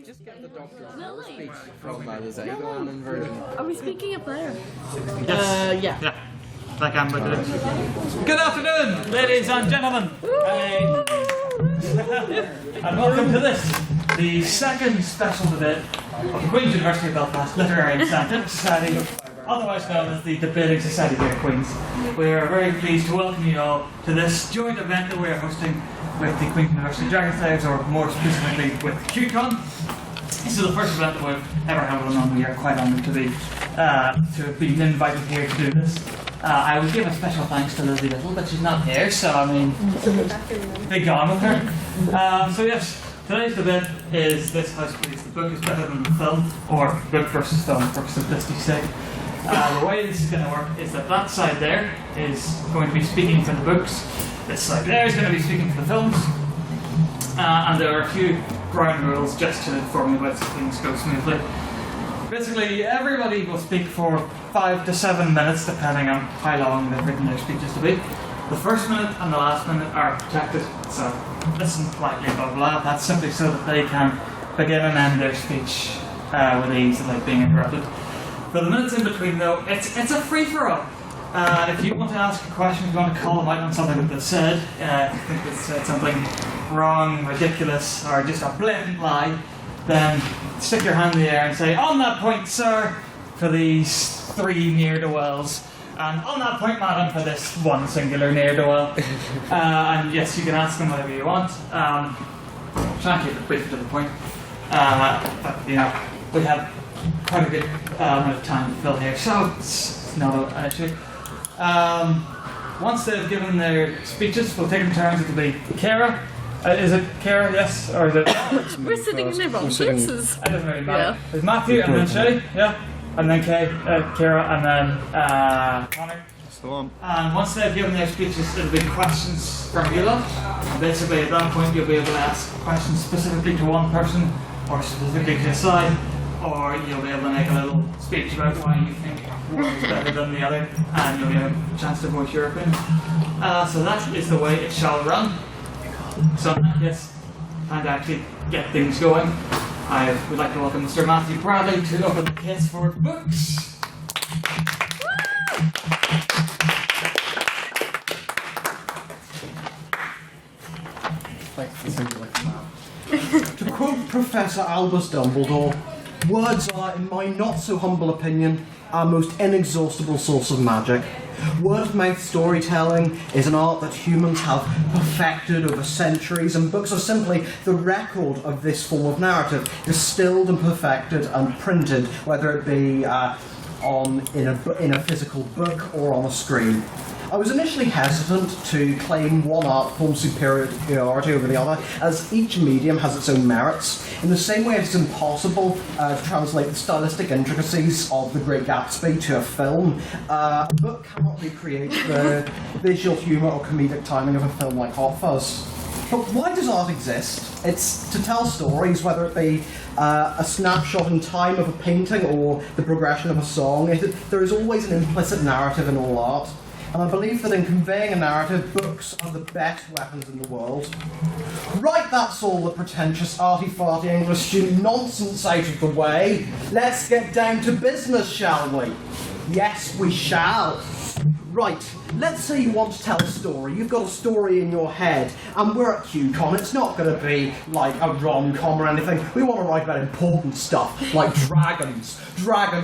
Just get the doctor's speech from the Zagon version. Are we speaking up there? Yes. Yeah. Like I'm with it. Good afternoon, ladies and gentlemen. And welcome to this, the second special debate of the Queen's University of Belfast Literary and Scientific Society, otherwise known as the Debating Society here at Queen's. We are very pleased to welcome you all to this joint event that we are hosting with the Queen's University Dragonslayers, or more specifically with QCon. This is the first event that we've ever held on. We are quite honoured to have been invited here to do this. I would give a special thanks to Lizzie Little, but she's not here, so I mean, big on with her. So yes, today's debate is this House believes the book is better than the film, or book versus film for simplicity's sake. The way this is going to work is that side there is going to be speaking for the books, this side there is going to be speaking for the films, and there are a few ground rules just to inform you about so things go smoothly. Basically, everybody will speak for 5 to 7 minutes, depending on how long they've written their speeches to be. The first minute and the last minute are protected, so listen politely, blah blah. That's simply so that they can begin and end their speech with ease without being interrupted. For the minutes in between, though, it's a free-for-all. If you want to ask a question, if you want to call them out on something that they've said, if you think they've said something wrong, ridiculous, or just a blatant lie, then stick your hand in the air and say, "On that point, sir," for these 3 ne'er-do-wells, and "On that point, madam," for this 1 singular ne'er-do-well. And yes, you can ask them whatever you want. Try and keep it brief to the point. But, you know, we have quite a good amount of time to fill here, so it's not an issue. Once they've given their speeches, we'll take in turns. It'll be Ciara. Is it Ciara, yes? Or is it? We're sitting in the wrong places. It doesn't really matter. Yeah. There's Matthew, and then Shea, yeah? And then Ciara, and then Conor. That's the one. And once they've given their speeches, it'll be questions from you lot. And basically, at that point, you'll be able to ask questions specifically to one person, or specifically to a side, or you'll be able to make a little speech about why you think one is better than the other, and you'll get a chance to voice your opinion. So that is the way it shall run. So yes, time to actually get things going. I would like to welcome Mr. Matthew Bradley to open the case for books. To quote Professor Albus Dumbledore, words are, in my not so humble opinion, our most inexhaustible source of magic. Word-of-mouth storytelling is an art that humans have perfected over centuries, and books are simply the record of this form of narrative, distilled and perfected and printed, whether it be in a physical book or on a screen. I was initially hesitant to claim one art form superiority over the other, as each medium has its own merits. In the same way it's impossible to translate the stylistic intricacies of The Great Gatsby to a film, a book cannot recreate the visual humour or comedic timing of a film like Hot Fuzz. But why does art exist? It's to tell stories, whether it be a snapshot in time of a painting or the progression of a song. There is always an implicit narrative in all art. And I believe that in conveying a narrative, books are the best weapons in the world. Right, that's all the pretentious arty-farty English student nonsense out of the way. Let's get down to business, shall we? Yes, we shall. Right, let's say you want to tell a story. You've got a story in your head, and we're at QCon. It's not going to be like a rom-com or anything. We want to write about important stuff, like dragons,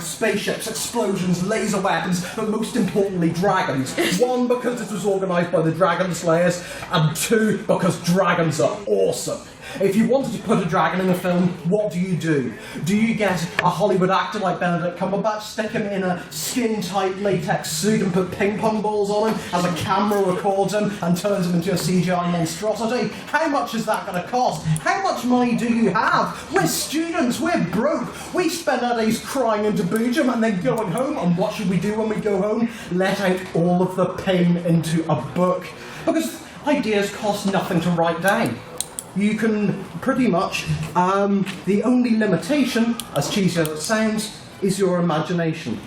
spaceships, explosions, laser weapons, but most importantly, dragons. 1, because it was organised by the Dragonslayers, and 2, because dragons are awesome. If you wanted to put a dragon in a film, what do? Do you get a Hollywood actor like Benedict Cumberbatch, stick him in a skin-tight latex suit and put ping-pong balls on him as a camera records him and turns him into a CGI monstrosity? How much is that going to cost? How much money do you have? We're students, we're broke. We spend our days crying into boojum and then going home, and what should we do when we go home? Let out all of the pain into a book. Because ideas cost nothing to write down. You can pretty much, the only limitation, as cheesy as it sounds, is your imagination.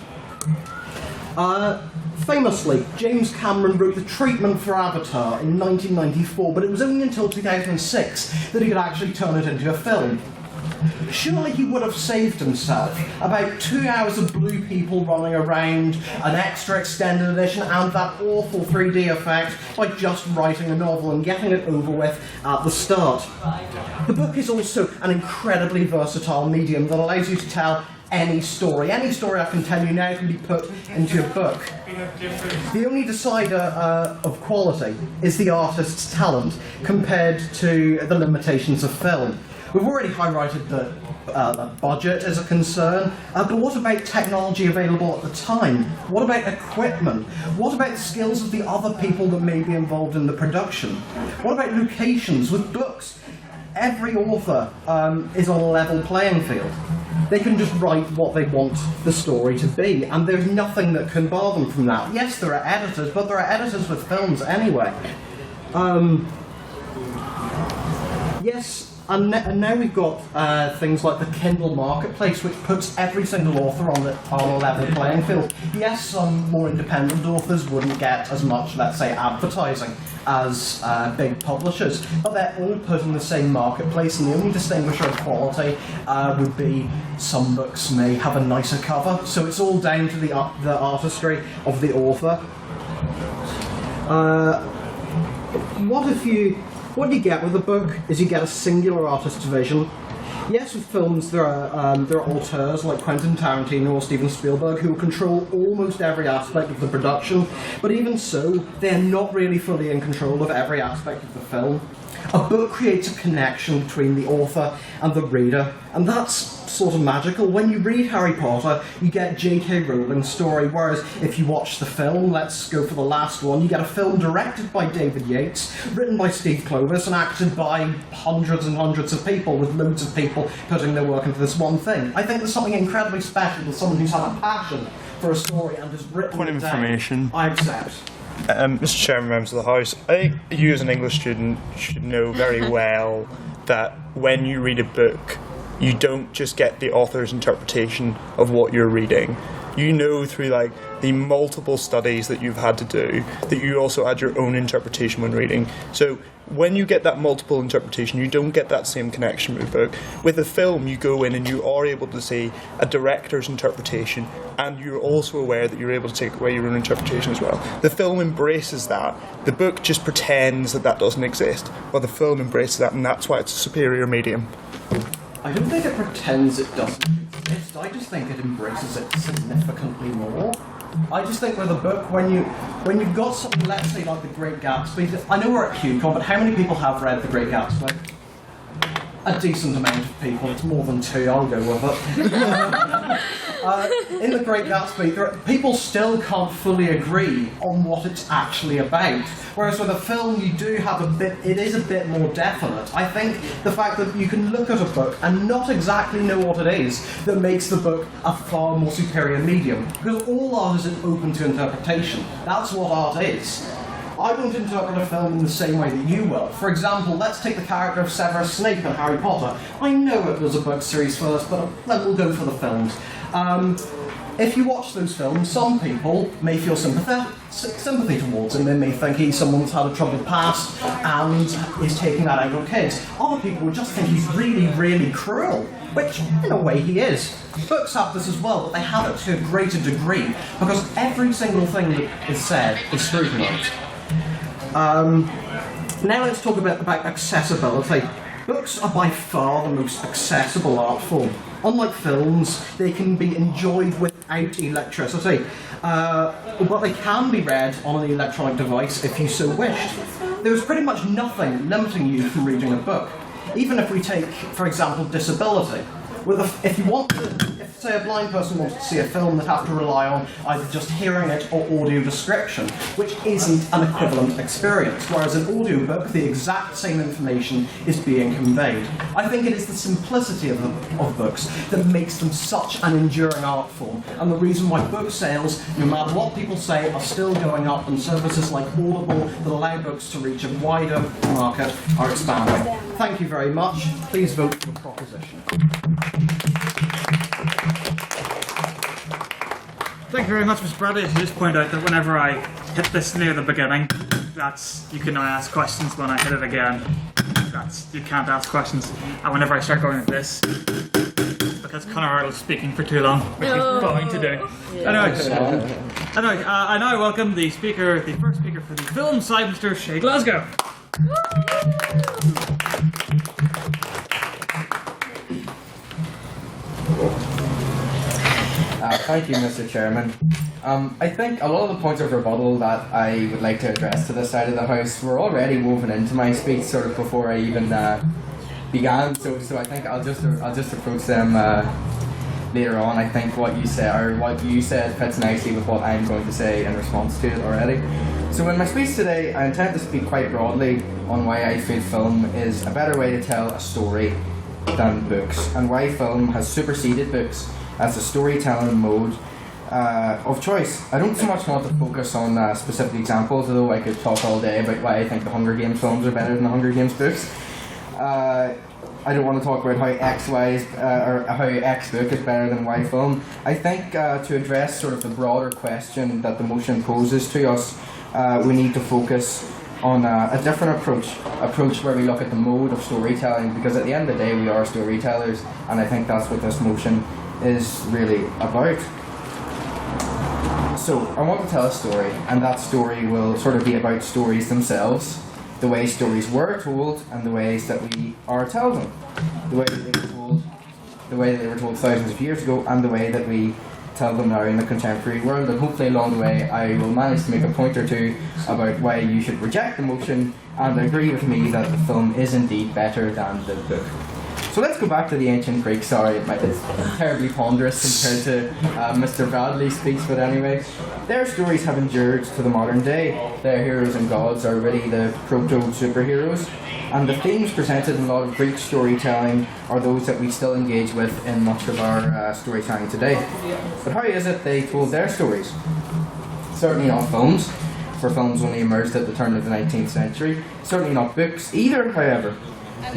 Famously, James Cameron wrote the treatment for Avatar in 1994, but it was only until 2006 that he could actually turn it into a film. Surely he would have saved himself about 2 hours of blue people running around, an extra extended edition, and that awful 3D effect by just writing a novel and getting it over with at the start. The book is also an incredibly versatile medium that allows you to tell any story. Any story I can tell you now can be put into a book. The only decider of quality is the artist's talent compared to the limitations of film. We've already highlighted that the budget is a concern, but what about technology available at the time? What about equipment? What about the skills of the other people that may be involved in the production? What about locations? With books, every author is on a level playing field. They can just write what they want the story to be, and there's nothing that can bar them from that. Yes, there are editors, but there are editors with films anyway. Yes. And now we've got things like the Kindle marketplace, which puts every single author on a level playing field. Yes, some more independent authors wouldn't get as much, let's say, advertising as big publishers, but they're all put in the same marketplace, and the only distinguisher of quality would be some books may have a nicer cover, so it's all down to the artistry of the author. What you get with a book is you get a singular artist's vision. Yes, with films there are auteurs like Quentin Tarantino or Steven Spielberg who control almost every aspect of the production, but even so, they're not really fully in control of every aspect of the film. A book creates a connection between the author and the reader, and that's sort of magical. When you read Harry Potter, you get J.K. Rowling's story, whereas if you watch the film, let's go for the last one, you get a film directed by David Yates, written by Steve Kloves, and acted by hundreds and hundreds of people, with loads of people putting their work into this one thing. I think there's something incredibly special with someone who's had a passion for a story and has written Point it of down. information. I accept. Mr. Chairman, members of the House, I think you as an English student should know very well that when you read a book, you don't just get the author's interpretation of what you're reading. You know through the multiple studies that you've had to do that you also add your own interpretation when reading. So when you get that multiple interpretation, you don't get that same connection with a book. With a film, you go in and you are able to see a director's interpretation, and you're also aware that you're able to take away your own interpretation as well. The film embraces that. The book just pretends that doesn't exist, but the film embraces that, and that's why it's a superior medium. I don't think it pretends it doesn't exist. I just think it embraces it significantly more. I just think with a book, when you've got something, let's say like The Great Gatsby. I know we're at QUB, but how many people have read The Great Gatsby? A decent amount of people. It's more than 2. I'll go with it. In The Great Gatsby, people still can't fully agree on what it's actually about. Whereas with a film, you do have it is a bit more definite. I think the fact that you can look at a book and not exactly know what it is that makes the book a far more superior medium. Because all art is open to interpretation. That's what art is. I won't interpret a film in the same way that you will. For example, let's take the character of Severus Snape in Harry Potter. I know it was a book series first, but then we'll go for the films. If you watch those films, some people may feel sympathy towards him. They may think he's someone that's had a troubled past and is taking that out on kids. Other people would just think he's really, really cruel, which, in a way, he is. Books have this as well, but they have it to a greater degree, because every single thing that is said is scrutinised. Now let's talk about accessibility. Books are by far the most accessible art form. Unlike films, they can be enjoyed without electricity, but they can be read on an electronic device if you so wished. There's pretty much nothing limiting you from reading a book. Even if we take, for example, disability. If say a blind person wants to see a film, they'd have to rely on either just hearing it or audio description, which isn't an equivalent experience, whereas in audiobook, the exact same information is being conveyed. I think it is the simplicity of books that makes them such an enduring art form, and the reason why book sales, no matter what people say, are still going up, and services like Audible that allow books to reach a wider market are expanding. Thank you very much. Please vote for the proposition. Thank you very much, Mr. Bradley. I should just point out that whenever I hit this near the beginning, you can now ask questions when I hit it again. you can't ask questions. And whenever I start going like this, because Conor Ardill's speaking for too long, which he's going to do. Anyway, I now welcome the first speaker for the film side, Mr. Shea Glasgow. Thank you, Mr. Chairman. I think a lot of the points of rebuttal that I would like to address to this side of the House were already woven into my speech sort of before I even began. So I think I'll just approach them later on. I think what you said fits nicely with what I'm going to say in response to it already. So in my speech today, I intend to speak quite broadly on why I feel film is a better way to tell a story than books, and why film has superseded books as a storytelling mode of choice. I don't so much want to focus on specific examples, although I could talk all day about why I think the Hunger Games films are better than the Hunger Games books. I don't want to talk about how how X book is better than Y film. I think to address sort of the broader question that the motion poses to us, we need to focus on a different approach where we look at the mode of storytelling, because at the end of the day we are storytellers, and I think that's what this motion is really about. So I want to tell a story, and that story will sort of be about stories themselves, the way stories were told and the ways that we are telling them, the way that they were told thousands of years ago, and the way that we tell them now in the contemporary world. And hopefully along the way I will manage to make a point or two about why you should reject the motion and agree with me that the film is indeed better than the book. So let's go back to the ancient Greeks. Sorry, it's terribly ponderous compared to Mr. Bradley's speech, but anyway. Their stories have endured to the modern day. Their heroes and gods are really the proto-superheroes, and the themes presented in a lot of Greek storytelling are those that we still engage with in much of our storytelling today. But how is it they told their stories? Certainly not films, for films only emerged at the turn of the 19th century. Certainly not books either, however.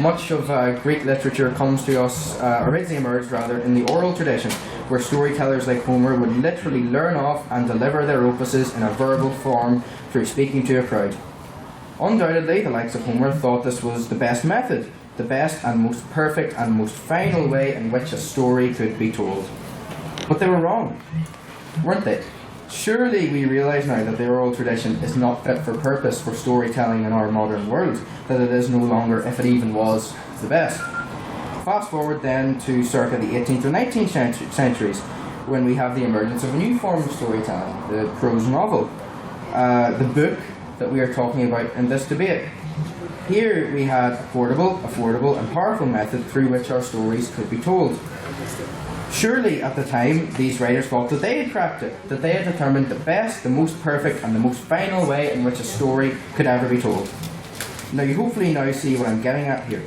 Much of Greek literature comes to us, originally emerged rather, in the oral tradition, where storytellers like Homer would literally learn off and deliver their opuses in a verbal form through speaking to a crowd. Undoubtedly, the likes of Homer thought this was the best method, the best and most perfect and most final way in which a story could be told. But they were wrong, weren't they? Surely we realise now that the oral tradition is not fit for purpose for storytelling in our modern world, that it is no longer, if it even was, the best. Fast forward then to circa the 18th or 19th centuries, when we have the emergence of a new form of storytelling, the prose novel, the book that we are talking about in this debate. Here we had affordable and powerful method through which our stories could be told. Surely at the time these writers thought that they had cracked it, that they had determined the best, the most perfect and the most final way in which a story could ever be told. Now you hopefully now see what I'm getting at here.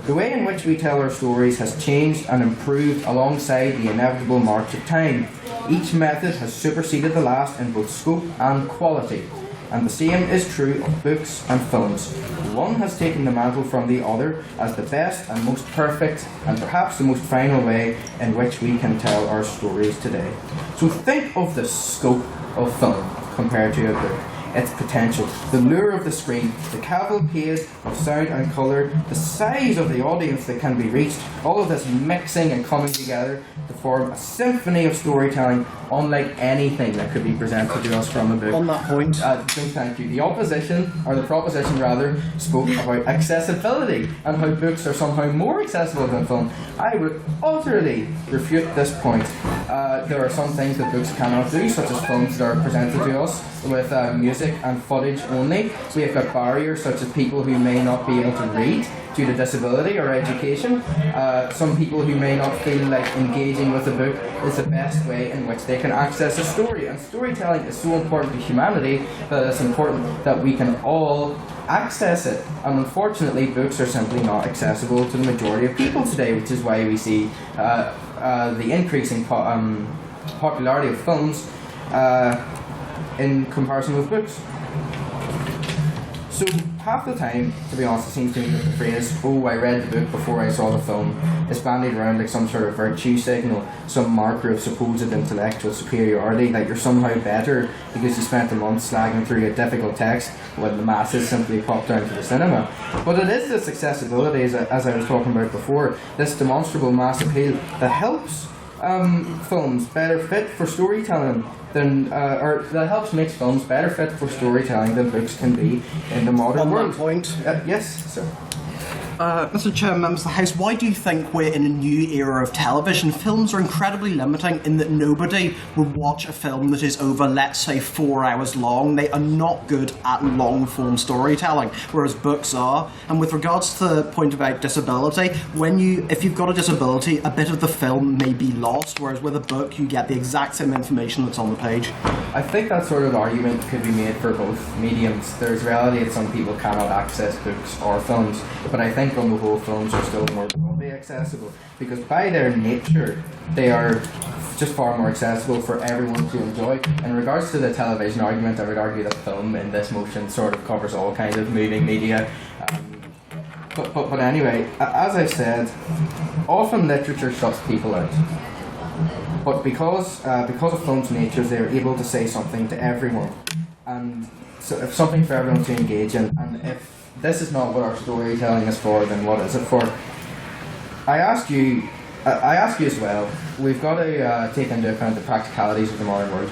The way in which we tell our stories has changed and improved alongside the inevitable march of time. Each method has superseded the last in both scope and quality. And the same is true of books and films. One has taken the mantle from the other as the best and most perfect and perhaps the most final way in which we can tell our stories today. So think of the scope of film compared to a book. Its potential, the lure of the screen, the cavalcade of sound and colour, the size of the audience that can be reached, all of this mixing and coming together to form a symphony of storytelling unlike anything that could be presented to us from a book. On that point, no, thank you. The proposition rather, spoke about accessibility and how books are somehow more accessible than film. I would utterly refute this point. There are some things that books cannot do, such as films that are presented to us with music and footage only. We have got barriers such as people who may not be able to read due to disability or education. Some people who may not feel like engaging with a book is the best way in which they can access a story. And storytelling is so important to humanity that it's important that we can all access it. And unfortunately, books are simply not accessible to the majority of people today, which is why we see the increasing popularity of films in comparison with books. So half the time, to be honest, it seems to me that the phrase, "oh, I read the book before I saw the film," is bandied around like some sort of virtue signal, some marker of supposed intellectual superiority, like you're somehow better because you spent a month slagging through a difficult text when the masses simply pop down to the cinema. But it is this accessibility, as I was talking about before, this demonstrable mass appeal that helps films better fit for storytelling than, or that helps make films better fit for storytelling than books can be in the modern world. On that point, yes, sir. Mr. Chair, members of the House, why do you think we're in a new era of television? Films are incredibly limiting in that nobody would watch a film that is over, let's say, 4 hours long. They are not good at long-form storytelling, whereas books are. And with regards to the point about disability, if you've got a disability, a bit of the film may be lost, whereas with a book, you get the exact same information that's on the page. I think that sort of argument could be made for both mediums. There's reality that some people cannot access books or films, but I think on the whole films are still more broadly accessible because by their nature they are just far more accessible for everyone to enjoy. In regards to the television argument, I would argue that film in this motion sort of covers all kinds of moving media. But anyway, as I've said, often literature shuts people out. But because of film's nature, they're able to say something to everyone, and so if something for everyone to engage in. And if this is not what our storytelling is for, then what is it for? I ask you as well. We've got to take into account the practicalities of the modern world.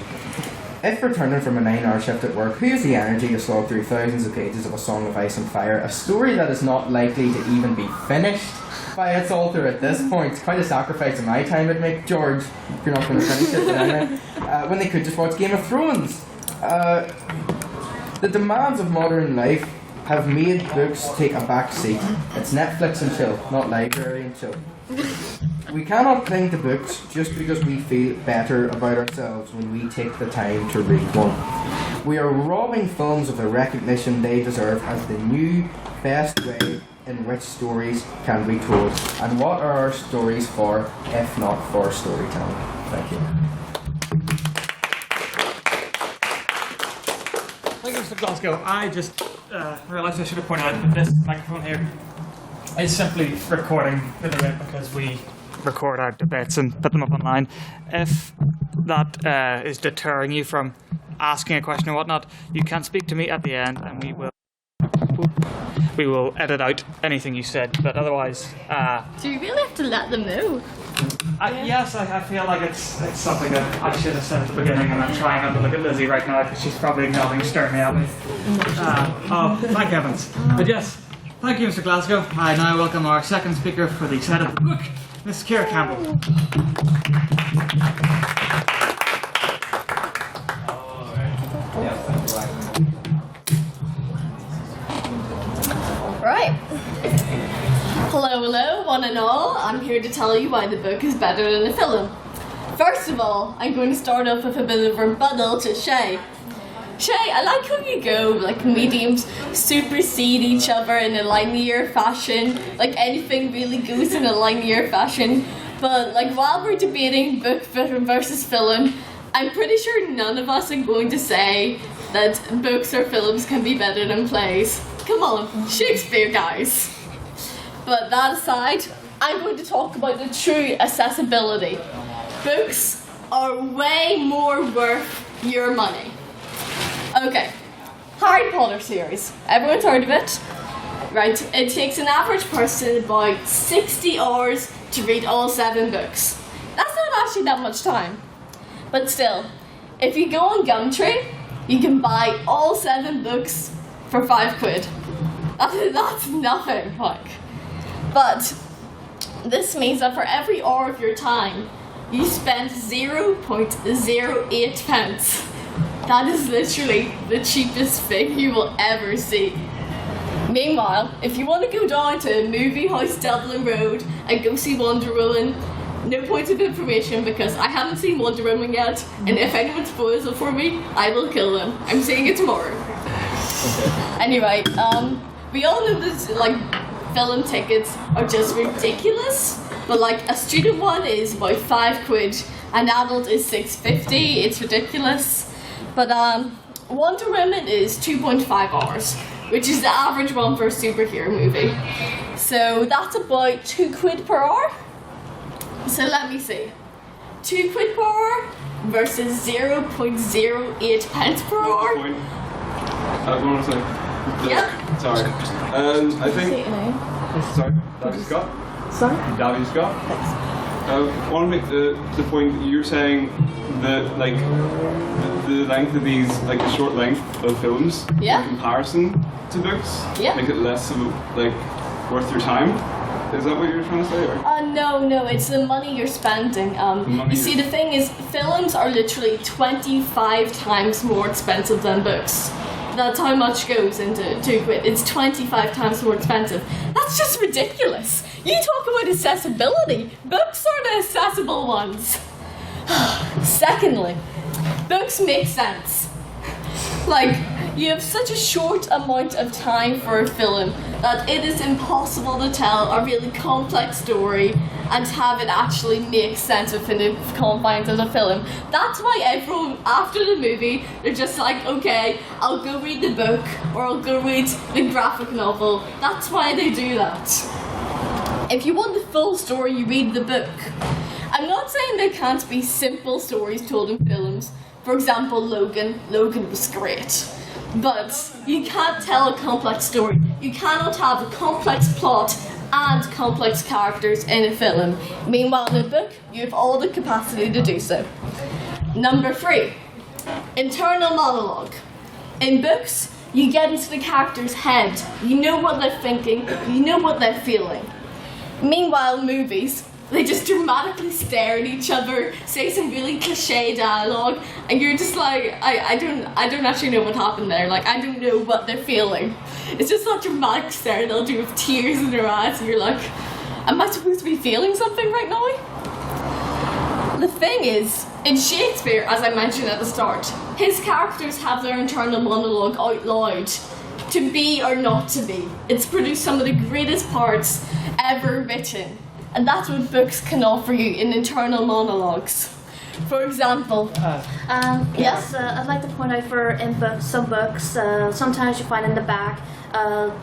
If returning from a 9-hour shift at work, who has the energy to slog through thousands of pages of A Song of Ice and Fire, a story that is not likely to even be finished by its author at this point? It's quite a sacrifice of my time I'd make, George, if you're not going to finish it then, when they could just watch Game of Thrones. The demands of modern life have made books take a back seat. It's Netflix and chill, not library and chill. We cannot cling to books just because we feel better about ourselves when we take the time to read one. We are robbing films of the recognition they deserve as the new best way in which stories can be told. And what are our stories for, if not for storytelling? Thank you. Thank you, Mr. Glasgow. I just realised I should have pointed out that this microphone here is simply recording the debate because we record our debates and put them up online. If that is deterring you from asking a question or whatnot, you can speak to me at the end and we will edit out anything you said, but otherwise... Do you really have to let them know? Yes, I feel like it's something that I should have said at the beginning, and I'm trying not to look at Lizzie right now because she's probably nodding sternly at me. Thank heavens. But yes, thank you, Mr. Glasgow. I now welcome our second speaker for the side of the book, Miss Ciara Campbell. Right. Hello, one and all. I'm here to tell you why the book is better than the film. First of all, I'm going to start off with a bit of a rebuttal to Shea. Shea, I like how you go, like, mediums supersede each other in a linear fashion. Like, anything really goes in a linear fashion. But, like, while we're debating book versus film, I'm pretty sure none of us are going to say that books or films can be better than plays. Come on, Shakespeare, guys. But that aside, I'm going to talk about the true accessibility. Books are way more worth your money. Okay, Harry Potter series. Everyone's heard of it? Right, it takes an average person about 60 hours to read all 7 books. That's not actually that much time. But still, if you go on Gumtree, you can buy all 7 books for £5. That's nothing, like. But this means that for every hour of your time, you spend 0.08 pence. That is literally the cheapest thing you will ever see. Meanwhile, if you want to go down to Movie House Dublin Road and go see Wonder Woman, no point of information because I haven't seen Wonder Woman yet, and if anyone spoils it for me, I will kill them. I'm seeing it tomorrow. Anyway, we all know that, like, film tickets are just ridiculous, but like a student one is about £5, an adult is £6.50. It's ridiculous. But Wonder Woman is 2.5 hours, which is the average one for a superhero movie. So that's about £2 per hour. So let me see. 2 quid per hour versus 0.08 pence per hour. Point. One more thing. Yep. Sorry. I think. Sorry. Davy Scott. Sorry? Davy Scott. I want to make the point that you're saying that like the length of these, like the short length of films, Yeah. in comparison to books, Yeah. make it less of like worth your time. Is that what you're trying to say? Or? No, it's the money you're spending. Money You see, the thing is, films are literally 25 times more expensive than books. That's how much goes into 2 quid. It's 25 times more expensive. That's just ridiculous. You talk about accessibility. Books are the accessible ones. Secondly, books make sense. Like, you have such a short amount of time for a film that it is impossible to tell a really complex story and have it actually make sense within the confines of the film. That's why everyone, after the movie, they're just like, okay, I'll go read the book or I'll go read the graphic novel. That's why they do that. If you want the full story, you read the book. I'm not saying there can't be simple stories told in films. For example, Logan. Logan was great. But you can't tell a complex story. You cannot have a complex plot and complex characters in a film. Meanwhile, in a book, you have all the capacity to do so. Number 3, internal monologue. In books, you get into the character's head. You know what they're thinking, you know what they're feeling. Meanwhile, movies, they just dramatically stare at each other, say some really cliche dialogue, and you're just like, I don't actually know what happened there. Like, I don't know what they're feeling. It's just that dramatic stare they'll do with tears in their eyes, and you're like, am I supposed to be feeling something right now? The thing is, in Shakespeare, as I mentioned at the start, his characters have their internal monologue out loud. To be or not to be. It's produced some of the greatest parts ever written. And that's what books can offer you in internal monologues. For example, Yes, I'd like to point out some books, sometimes you find in the back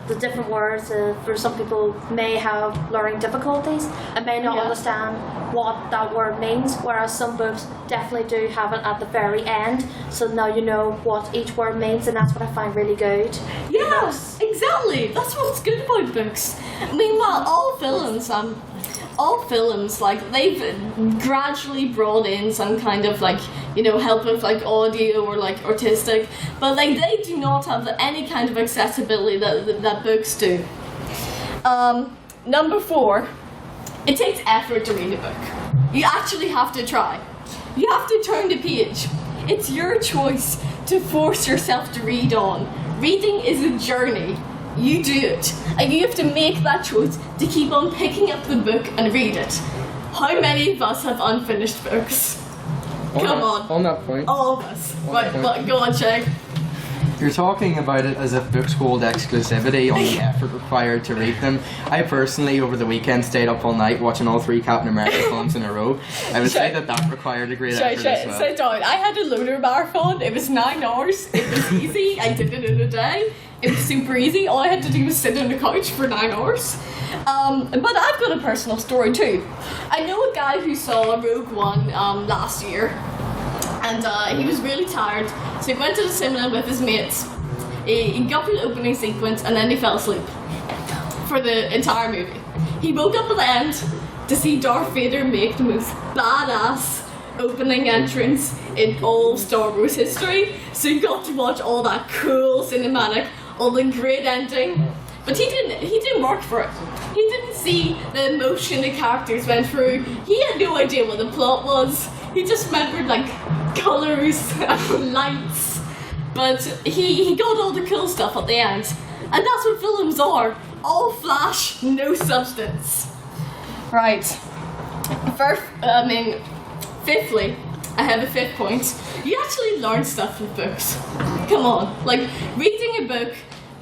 the different words for some people may have learning difficulties and may not understand what that word means, whereas some books definitely do have it at the very end, so now you know what each word means, and that's what I find really good. yes, exactly. That's what's good about books. Meanwhile, all films, like, they've gradually brought in some kind of, like, you know, help with, like, audio or, like, artistic, but, like, they do not have any kind of accessibility that books do. Number 4, it takes effort to read a book. You actually have to try. You have to turn the page. It's your choice to force yourself to read on. Reading is a journey. You do it, and you have to make that choice to keep on picking up the book and read it. How many of us have unfinished books? Come on. On that point, All of us. Right, point. but go on, Shea. you're talking about it as if books hold exclusivity on the effort required to read them. I personally, over the weekend, stayed up all night watching all 3 Captain America films in a row. I would say that required a great effort as well. Sit down. I had a loader marathon. It was 9 hours. It was easy. I did it in a day. It was super easy. All I had to do was sit on the couch for 9 hours. But I've got a personal story too. I know a guy who saw Rogue One last year, and he was really tired, so he went to the cinema with his mates. He got through the opening sequence, and then he fell asleep for the entire movie. He woke up at the end to see Darth Vader make the most badass opening entrance in all Star Wars history, so he got to watch all that cool cinematic, all the great ending. But he didn't work for it. He didn't see the emotion the characters went through. He had no idea what the plot was. He just remembered, like, colours and lights. But he got all the cool stuff at the end. And that's what films are. All flash, no substance. Right. Fifthly, I have a 5th point. You actually learn stuff with books. Come on. Like, reading a book,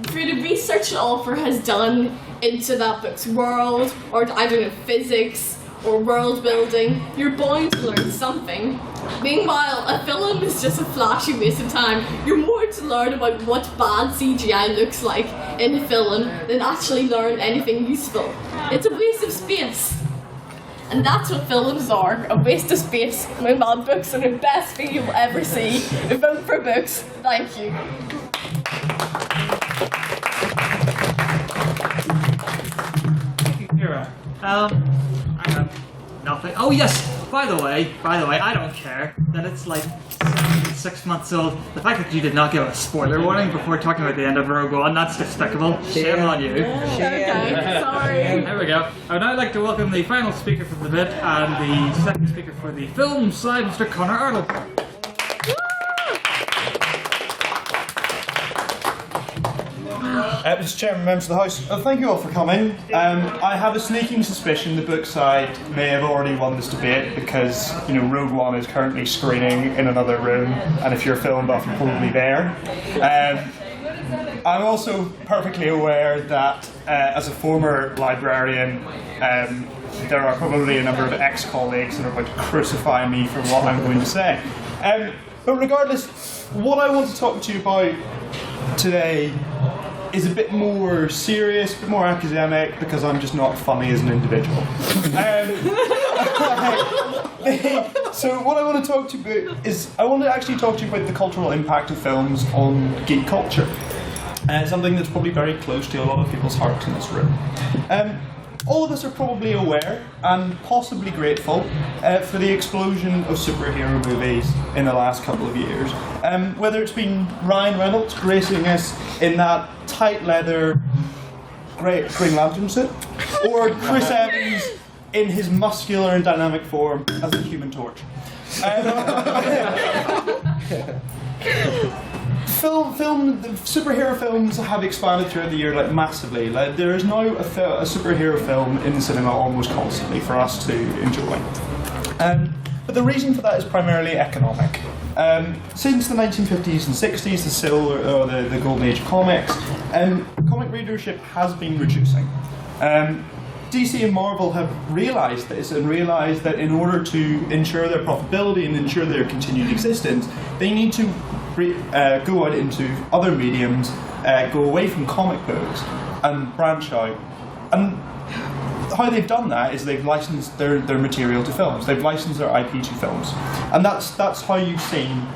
through the research the author has done into that book's world, or I don't know, physics, or world building, you're bound to learn something. Meanwhile, a film is just a flashy waste of time. You're more to learn about what bad CGI looks like in a film than actually learn anything useful. It's a waste of space. And that's what films are, a waste of space. Meanwhile, books are the best thing you'll ever see. Vote for books. Thank you. Ciara. I have nothing. Oh yes. By the way, I don't care that it's like 6 months old. The fact that you did not give a spoiler warning before talking about the end of Rogue One, that's despicable. Shame on you. Okay, sorry. There we go. I would now like to welcome the final speaker for the bit and the second speaker for the film side, Mr. Conor Ardill. Mr. Chairman, members of the House, thank you all for coming. I have a sneaking suspicion the book side may have already won this debate because, Rogue One is currently screening in another room, and if you're a film buff, you're probably there. I'm also perfectly aware that, as a former librarian, there are probably a number of ex-colleagues that are going to crucify me for what I'm going to say. But regardless, what I want to talk to you about today is a bit more serious, a bit more academic, because I'm just not funny as an individual. So what I want to talk to you about is, I want to actually talk to you about the cultural impact of films on geek culture. Something that's probably very close to a lot of people's hearts in this room. All of us are probably aware and possibly grateful for the explosion of superhero movies in the last couple of years. Whether it's been Ryan Reynolds gracing us in that tight leather Green Lantern suit, or Chris Evans in his muscular and dynamic form as the Human Torch. Superhero films have expanded throughout the year massively. There is now a superhero film in the cinema almost constantly for us to enjoy. But the reason for that is primarily economic. Since the 1950s and 60s, the golden age of comics, comic readership has been reducing. DC and Marvel have realised this and realised that in order to ensure their profitability and ensure their continued existence, they need to go out into other mediums, go away from comic books and branch out. And how they've done that is they've licensed their material to films. They've licensed their IP to films. And that's how you've seen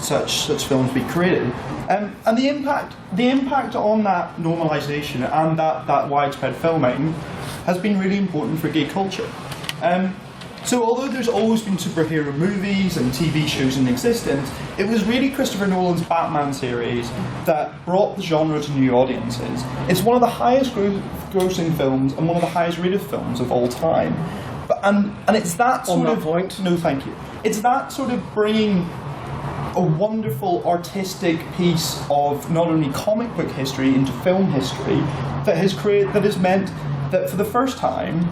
such films be created. And the impact on that normalisation and that widespread filming has been really important for geek culture. So although there's always been superhero movies and TV shows in existence, it was really Christopher Nolan's Batman series that brought the genre to new audiences. It's one of the highest grossing films and one of the highest rated films of all time. And it's that sort of point. No, thank you. It's that sort of bringing a wonderful artistic piece of not only comic book history into film history that has meant that for the first time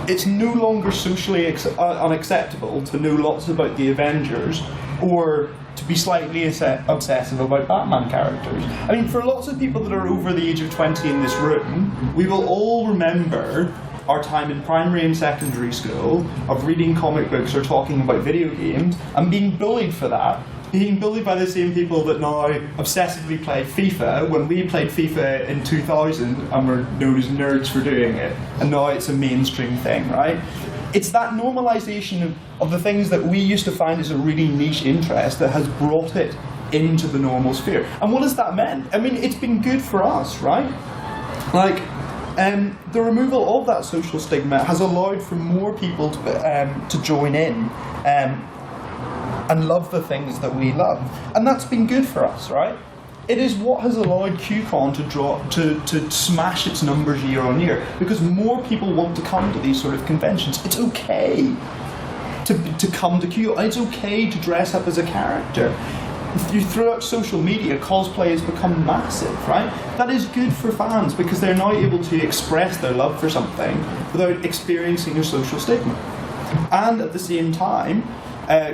it's no longer socially unacceptable to know lots about the Avengers or to be slightly obsessive about Batman characters. I mean, for lots of people that are over the age of 20 in this room, we will all remember our time in primary and secondary school of reading comic books or talking about video games and being bullied for that. Being bullied by the same people that now obsessively play FIFA when we played FIFA in 2000 and were known as nerds for doing it, and now it's a mainstream thing, right? It's that normalisation of the things that we used to find as a really niche interest that has brought it into the normal sphere. And what has that meant? I mean, it's been good for us, right? The removal of that social stigma has allowed for more people to join in and love the things that we love, and that's been good for us, right? It is what has allowed QCon to smash its numbers year on year, because more people want to come to these sort of conventions. It's okay to come to QCon. It's okay to dress up as a character. Throughout social media, cosplay has become massive, right? That is good for fans because they're now able to express their love for something without experiencing a social stigma. And at the same time,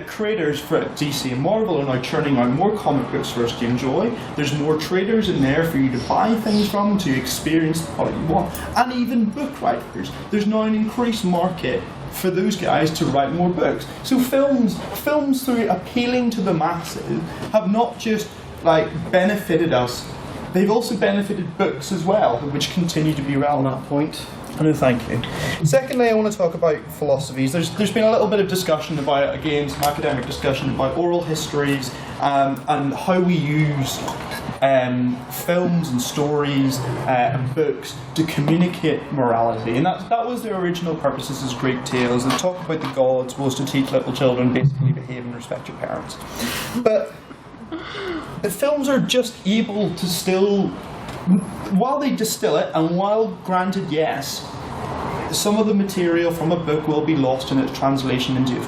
creators for DC and Marvel are now churning out more comic books for us to enjoy. There's more traders in there for you to buy things from, to experience the product you want. And even book writers. There's now an increased market for those guys to write more books. So films through appealing to the masses have not just benefited us, they've also benefited books as well, which continue to be relevant. On that point, No, thank you. Secondly, I want to talk about philosophies. There's been a little bit of discussion about, again, some academic discussion about oral histories and how we use films and stories and books to communicate morality. And that was their original purposes as Greek tales. The talk about the gods was to teach little children basically behave and respect your parents. But the films are just able to still, while they distill it, and while granted, yes, some of the material from a book will be lost in its translation into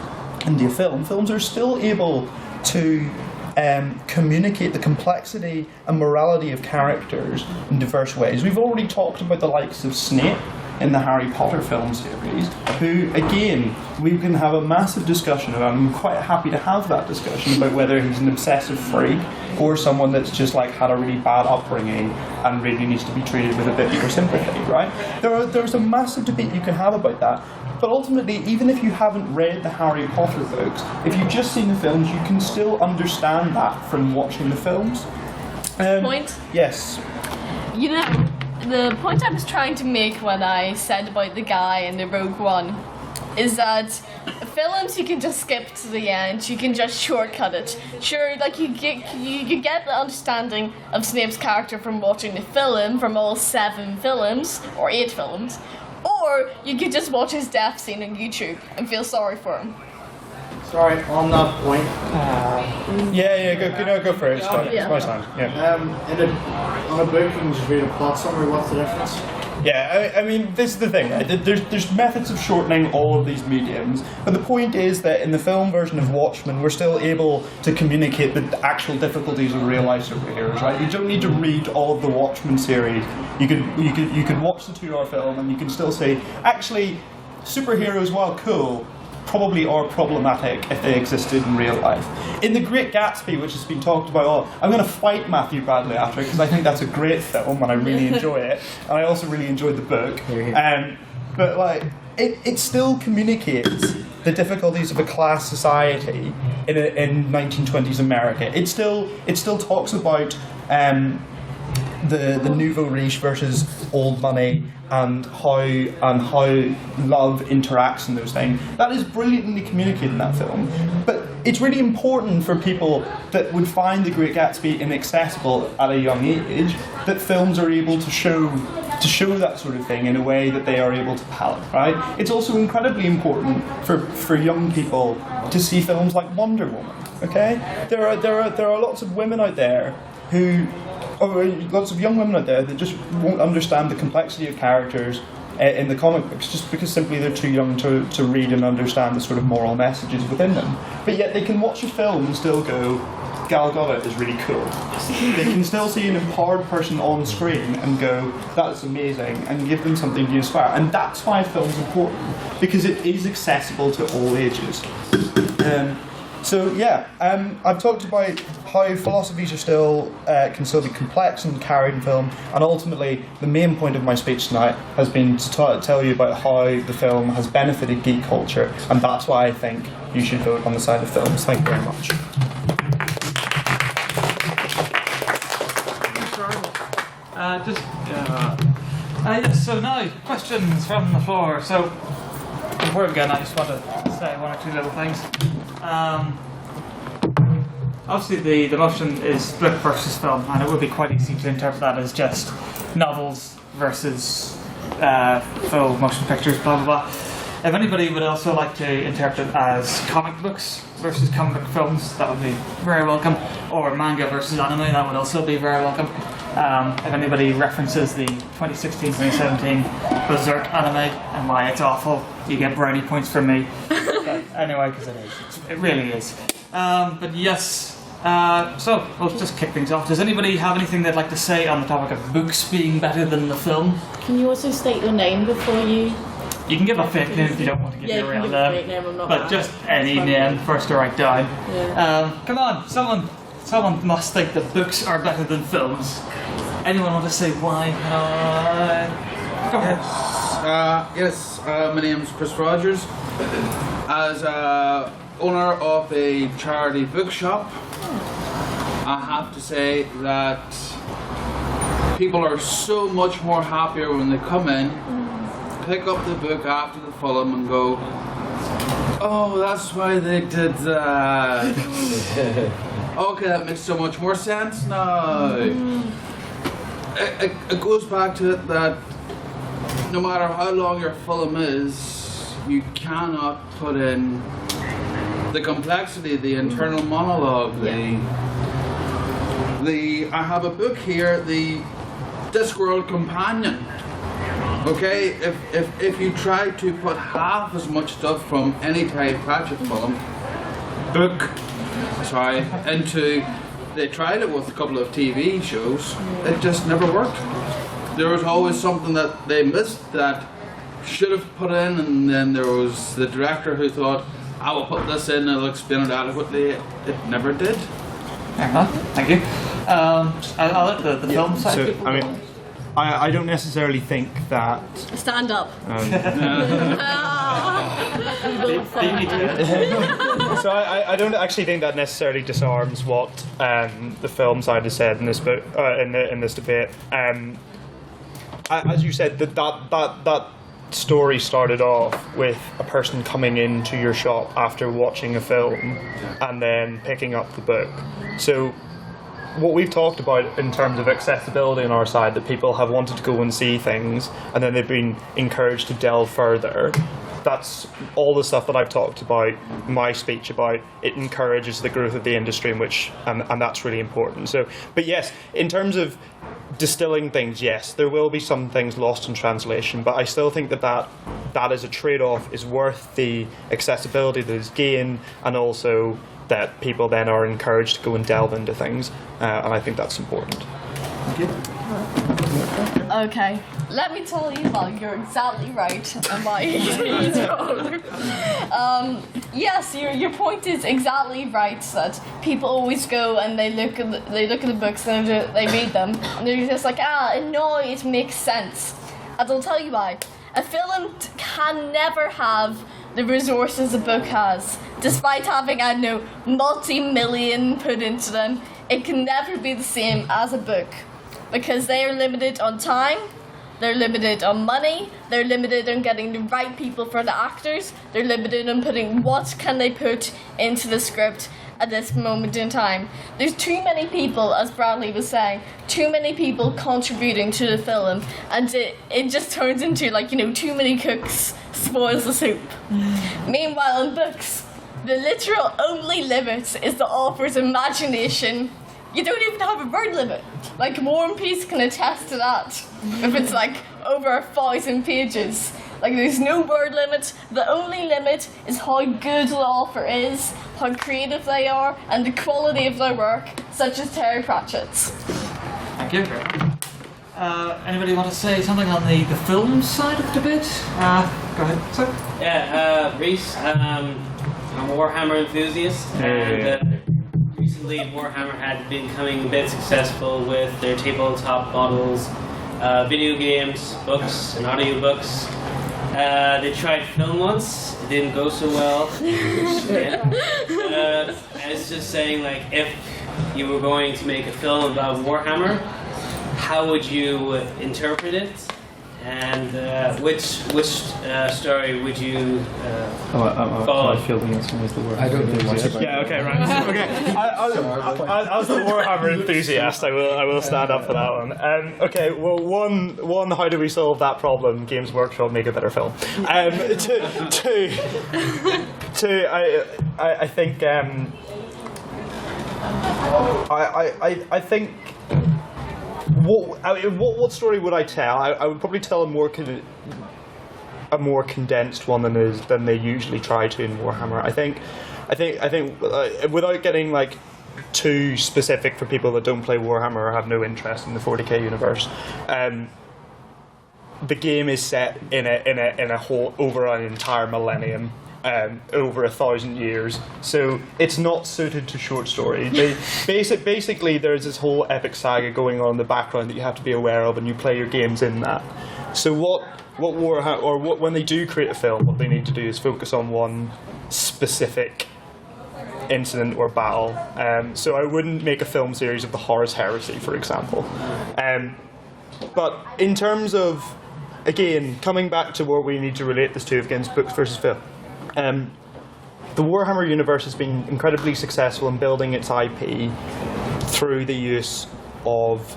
a film, films are still able to communicate the complexity and morality of characters in diverse ways. We've already talked about the likes of Snape in the Harry Potter film series, who, again, we can have a massive discussion about. I'm quite happy to have that discussion about whether he's an obsessive freak or someone that's just like had a really bad upbringing and really needs to be treated with a bit more sympathy, right? There's a massive debate you can have about that. But ultimately, even if you haven't read the Harry Potter books, if you've just seen the films, you can still understand that from watching the films. Point? Yes. You know, the point I was trying to make when I said about the guy in the Rogue One is that films you can just skip to the end, you can just shortcut it. Sure, like you get the understanding of Snape's character from watching the film, from all 7 films, or 8 films, or you could just watch his death scene on YouTube and feel sorry for him. Sorry, on that point. Go for it. It's my time. Yeah. On a book, you can just read a plot summary. What's the difference? Yeah, I mean, this is the thing, right? There's methods of shortening all of these mediums, but the point is that in the film version of Watchmen, we're still able to communicate the actual difficulties of real-life superheroes, right? You don't need to read all of the Watchmen series. You could watch the 2-hour film, and you can still say, actually, superheroes, while cool, probably are problematic if they existed in real life. In The Great Gatsby, which has been talked about, I'm going to fight Matthew Bradley after it because I think that's a great film and I really enjoy it, and I also really enjoyed the book. But like, it still communicates the difficulties of a class society in 1920s America. It still talks about the nouveau riche versus old money and how love interacts in those things. That is brilliantly communicated in that film. But it's really important for people that would find The Great Gatsby inaccessible at a young age that films are able to show that sort of thing in a way that they are able to palate, right? It's also incredibly important for young people to see films like Wonder Woman. Okay, there are lots of women out there lots of young women out there that just won't understand the complexity of characters in the comic books just because simply they're too young to read and understand the sort of moral messages within them. But yet they can watch a film and still go, Gal Gadot is really cool. They can still see an empowered person on screen and go, that's amazing, and give them something to inspire. And that's why film's important, because it is accessible to all ages. I've talked about how philosophies can still be complex and carried in film, and ultimately the main point of my speech tonight has been to tell you about how the film has benefited geek culture, and that's why I think you should vote on the side of films. Thank you very much. So now, questions from the floor. So, before we begin, I just want to say 1 or 2 little things. Obviously, the motion is book versus film, and it would be quite easy to interpret that as just novels versus full motion pictures, blah blah blah. If anybody would also like to interpret it as comic books versus comic book films, that would be very welcome. Or manga versus anime, that would also be very welcome. If anybody references the 2016-2017 Berserk anime and why it's awful, you get brownie points from me. But anyway, because it is. It really is. But yes, so we'll just kick things off. Does anybody have anything they'd like to say on the topic of books being better than the film? Can you also state your name before you... You can give a fake name if you don't want to give your real name. But just any name first to write down. Yeah. Come on, someone must think that books are better than films. Anyone want to say why? Go ahead. Yes, my name is Chris Rogers. As owner of a charity bookshop, I have to say that people are so much more happier when they come in pick up the book after the film and go, oh, that's why they did that. Okay, that makes so much more sense now. It goes back to it that no matter how long your film is, you cannot put in the complexity, the internal monologue, I have a book here, the Discworld Companion. Okay, if you try to put half as much stuff from any Terry Pratchett film, into, they tried it with a couple of TV shows, it just never worked. There was always something that they missed that should have put in, and then there was the director who thought, I will put this in, it'll explain it adequately. It never did. Thank you. I'll let the film side. So, I mean, I don't necessarily think that. Stand up. So I don't actually think that necessarily disarms what the film side has said in this book, in this debate. As you said, that story started off with a person coming into your shop after watching a film and then picking up the book. So what we've talked about in terms of accessibility on our side, that people have wanted to go and see things and then they've been encouraged to delve further. That's all the stuff that I've talked about, my speech about. It encourages the growth of the industry, in which, and that's really important. So, but yes, in terms of distilling things, yes, there will be some things lost in translation, but I still think that as a trade-off is worth the accessibility that is gained, and also that people then are encouraged to go and delve into things, and I think that's important. Thank you. Okay, let me tell you why you're exactly right and why you're wrong. Yes, your point is exactly right, that people always go and they look at the books and they read them and they're just like, no, it makes sense. And I'll tell you why. A film can never have the resources a book has. Despite having, I know, multi-million put into them, it can never be the same as a book. Because they are limited on time, they're limited on money, they're limited on getting the right people for the actors, they're limited on putting what can they put into the script at this moment in time. There's too many people, as Bradley was saying, too many people contributing to the film, and it just turns into, like, too many cooks spoils the soup. Meanwhile, in books, the literal only limit is the author's imagination. You don't even have a word limit. Like, War and Peace can attest to that. If it's like over 1,000 pages. Like, there's no word limit. The only limit is how good the author is, how creative they are, and the quality of their work, such as Terry Pratchett's. Thank you. Anybody want to say something on the film side of the debate? Go ahead, sir. Yeah, Reese, I'm a Warhammer enthusiast, and recently Warhammer had been becoming a bit successful with their tabletop models, video games, books, and audiobooks. They tried film once, it didn't go so well. I was just saying, like, if you were going to make a film about Warhammer, how would you interpret it? And which story would you follow? I feel the answer was the word. I don't know much about. Yeah. Okay. Right. Okay. As the Warhammer enthusiast, I will stand up for that one. Okay. Well, one. How do we solve that problem? Games Workshop, make a better film. Two. I think. I think. What story would I tell? I would probably tell a more condensed one than they usually try to in Warhammer. I think without getting like too specific for people that don't play Warhammer or have no interest in the 40k universe, the game is set in a whole over an entire millennium. Over 1,000 years, so it's not suited to short stories. Basically, there's this whole epic saga going on in the background that you have to be aware of, and you play your games in that. So when they do create a film, what they need to do is focus on one specific incident or battle. So I wouldn't make a film series of the Horus Heresy, for example. But in terms of again, coming back to what we need to relate this to against books versus film. The Warhammer universe has been incredibly successful in building its IP through the use of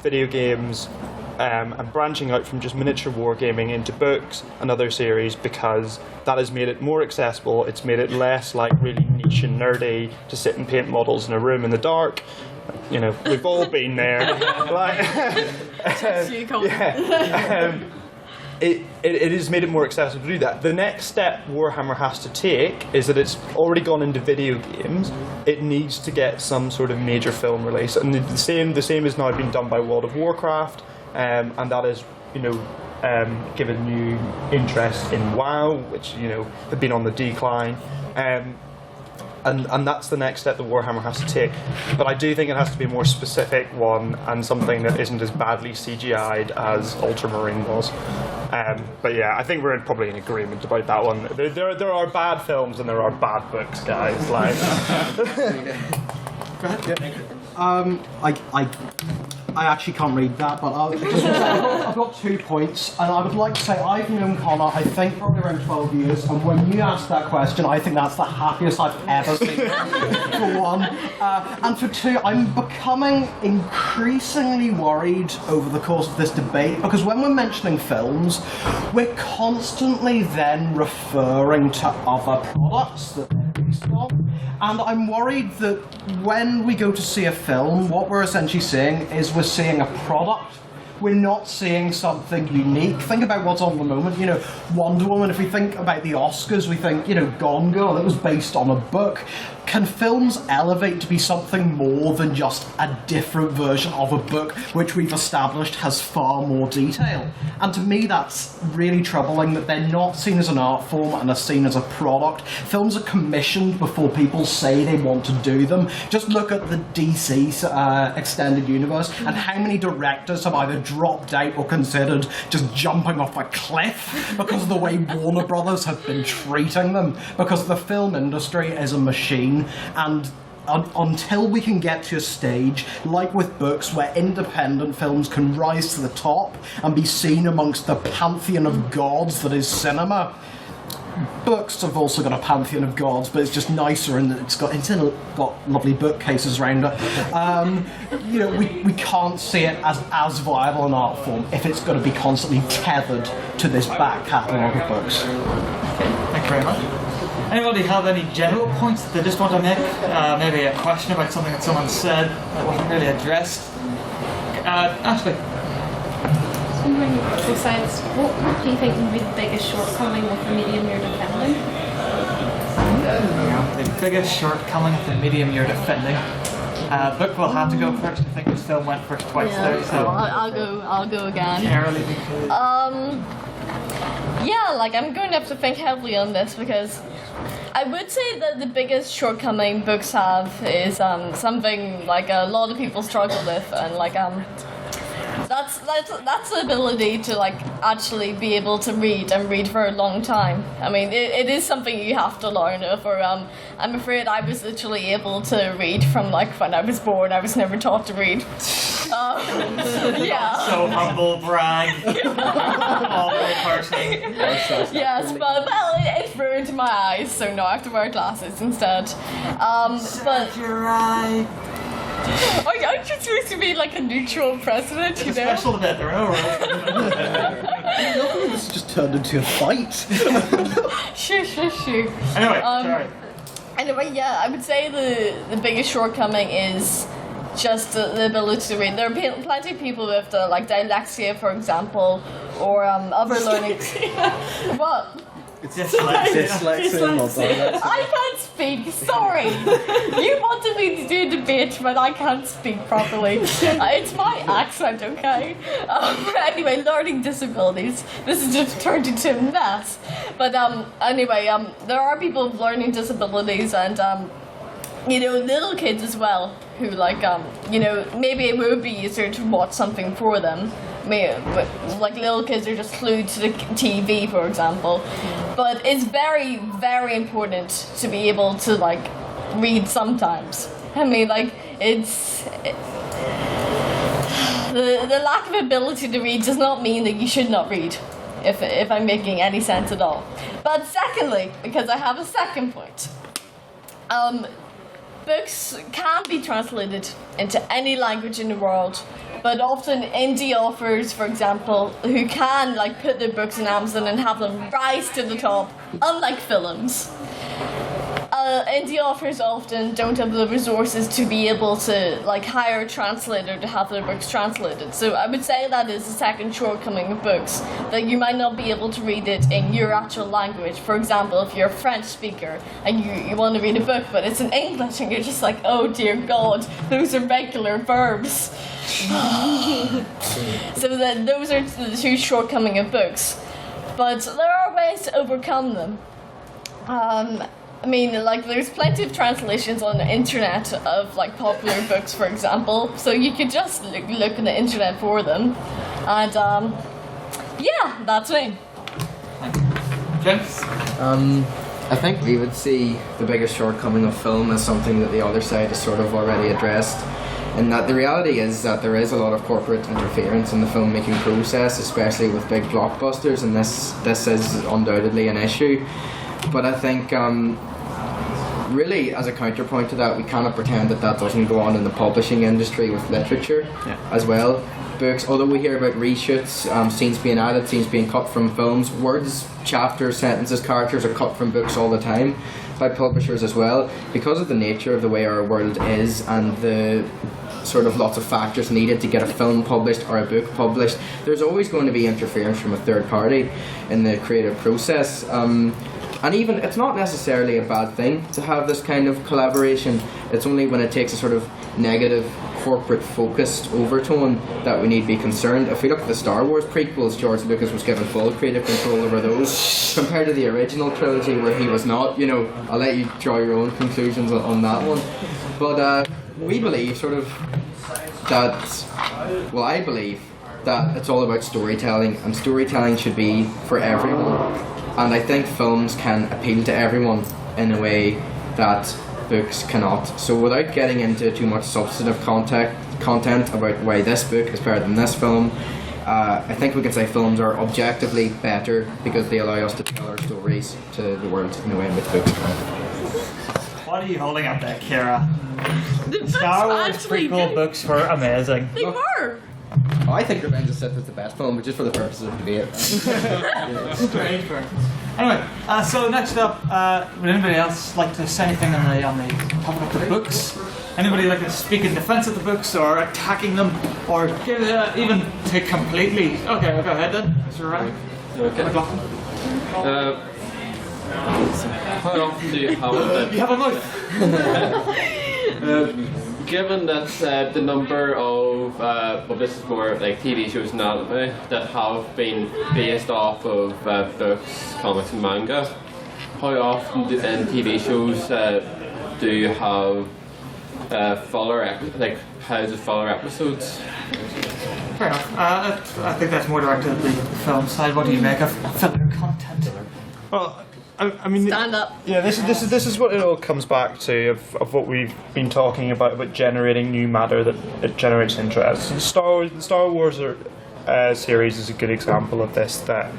video games and branching out from just miniature wargaming into books and other series, because that has made it more accessible. It's made it less like really niche and nerdy to sit and paint models in a room in the dark. You know, we've all been there. It has made it more accessible to do that. The next step Warhammer has to take is that it's already gone into video games. It needs to get some sort of major film release, and the same has now been done by World of Warcraft, and that is, you know, given new interest in WoW, which, you know, had been on the decline. And that's the next step that Warhammer has to take. But I do think it has to be a more specific one, and something that isn't as badly CGI'd as Ultramarine was. But yeah, I think we're probably in agreement about that one. There are bad films and there are bad books, guys. Like, Go ahead. Yeah. I actually can't read that, but I've got 2 points, and I would like to say I've known Conor, I think, probably around 12 years, and when you asked that question, I think that's the happiest I've ever seen him, for one. And for two, I'm becoming increasingly worried over the course of this debate, because when we're mentioning films, we're constantly then referring to other products that they're based on. And I'm worried that when we go to see a film, what we're essentially seeing is we're seeing a product. We're not seeing something unique. Think about what's on at the moment. You know, Wonder Woman, if we think about the Oscars, we think, you know, Gone Girl, it was based on a book. Can films elevate to be something more than just a different version of a book, which we've established has far more detail? And to me, that's really troubling, that they're not seen as an art form and are seen as a product. Films are commissioned before people say they want to do them. Just look at the DC extended universe, and how many directors have either dropped out or considered just jumping off a cliff because of the way Warner Brothers have been treating them, because the film industry is a machine. And until we can get to a stage, like with books, where independent films can rise to the top and be seen amongst the pantheon of gods that is cinema. Books have also got a pantheon of gods, but it's just nicer, and it's got lovely bookcases around it. You know, we can't see it as viable an art form if it's got to be constantly tethered to this back catalogue of books. Thank you very much. Anybody have any general points that they just want to make? Maybe a question about something that someone said that wasn't really addressed? Ashley? Besides, what do you think would be the biggest shortcoming of the medium you're defending? The biggest shortcoming of the medium you're defending. Book will have to go first. I think this film went first twice there. So I'll go again. Yeah, like, I'm going to have to think heavily on this, because I would say that the biggest shortcoming books have is something like a lot of people struggle with, and like that's the ability to like actually be able to read and read for a long time. I mean, it is something you have to learn. I'm afraid I was literally able to read from like when I was born. I was never taught to read. Yeah. So humble brag. Awful person. Yes, but well, it ruined my eyes, so now I have to wear glasses instead. But your eye. I'm just supposed to be like a neutral president, you know? Special bit there, all right. This just turned into a fight. Shoo. Anyway, sorry. Anyway, yeah, I would say the biggest shortcoming is just the ability to read. There are plenty of people with like dyslexia, for example, or other learning. What? It's dyslexia, not dyslexia. I can't speak, sorry. You wanted me to do a debate, but I can't speak properly. It's my accent, okay? Anyway, learning disabilities. This has just turned into a mess. But anyway, there are people with learning disabilities, and you know, little kids as well, who like, you know, maybe it would be easier to watch something for them. Like little kids are just glued to the TV, for example. But it's very, very important to be able to like read sometimes. I mean, like the lack of ability to read does not mean that you should not read, if I'm making any sense at all. But secondly, because I have a second point, books can be translated into any language in the world, but often indie authors, for example, who can like put their books in Amazon and have them rise to the top, unlike films. Indie authors often don't have the resources to be able to like hire a translator to have their books translated. So I would say that is the second shortcoming of books, that you might not be able to read it in your actual language. For example, if you're a French speaker and you want to read a book but it's in English and you're just like, oh dear God, those are regular verbs. So that those are the two shortcomings of books. But there are ways to overcome them. I mean, like, there's plenty of translations on the internet of, like, popular books, for example. So you could just look on the internet for them. And, yeah, that's me. James? I think we would see the biggest shortcoming of film as something that the other side has sort of already addressed. And that the reality is that there is a lot of corporate interference in the filmmaking process, especially with big blockbusters, and this is undoubtedly an issue. But I think, really, as a counterpoint to that, we cannot pretend that doesn't go on in the publishing industry with literature as well. Books, although we hear about reshoots, scenes being added, scenes being cut from films, words, chapters, sentences, characters are cut from books all the time by publishers as well. Because of the nature of the way our world is and the sort of lots of factors needed to get a film published or a book published, there's always going to be interference from a third party in the creative process. And even, it's not necessarily a bad thing to have this kind of collaboration. It's only when it takes a sort of negative, corporate focused overtone that we need to be concerned. If we look at the Star Wars prequels, George Lucas was given full creative control over those, compared to the original trilogy where he was not. You know, I'll let you draw your own conclusions on that one. But we believe sort of that, well, I believe that it's all about storytelling, and storytelling should be for everyone. And I think films can appeal to everyone in a way that books cannot. So without getting into too much substantive content about why this book is better than this film, I think we can say films are objectively better because they allow us to tell our stories to the world in a way in which books can't. What are you holding up there, Ciara? The Star Wars actually prequel good. books were amazing. They were. Oh, I think Revenge of the Sith is the best film, but just for the purposes of debate. Strange for. Anyway, so next up, would anybody else like to say anything on the topic of the books? Anybody like to speak in defense of the books or attacking them, or even to completely? Okay, go ahead then, Mr. Ryan. Okay. McLaughlin. How often do you have it? You have a mouth. Given that the number of, well, this is more like TV shows and anime that have been based off of books, comics, and manga, how often in TV shows do you have filler episodes? Fair enough. I think that's more directed at the film side. What do you make of filler content? Well, I mean, Stand up. yeah, this is what it all comes back to of what we've been talking about generating new matter that it generates interest. The Star Wars series is a good example of this. That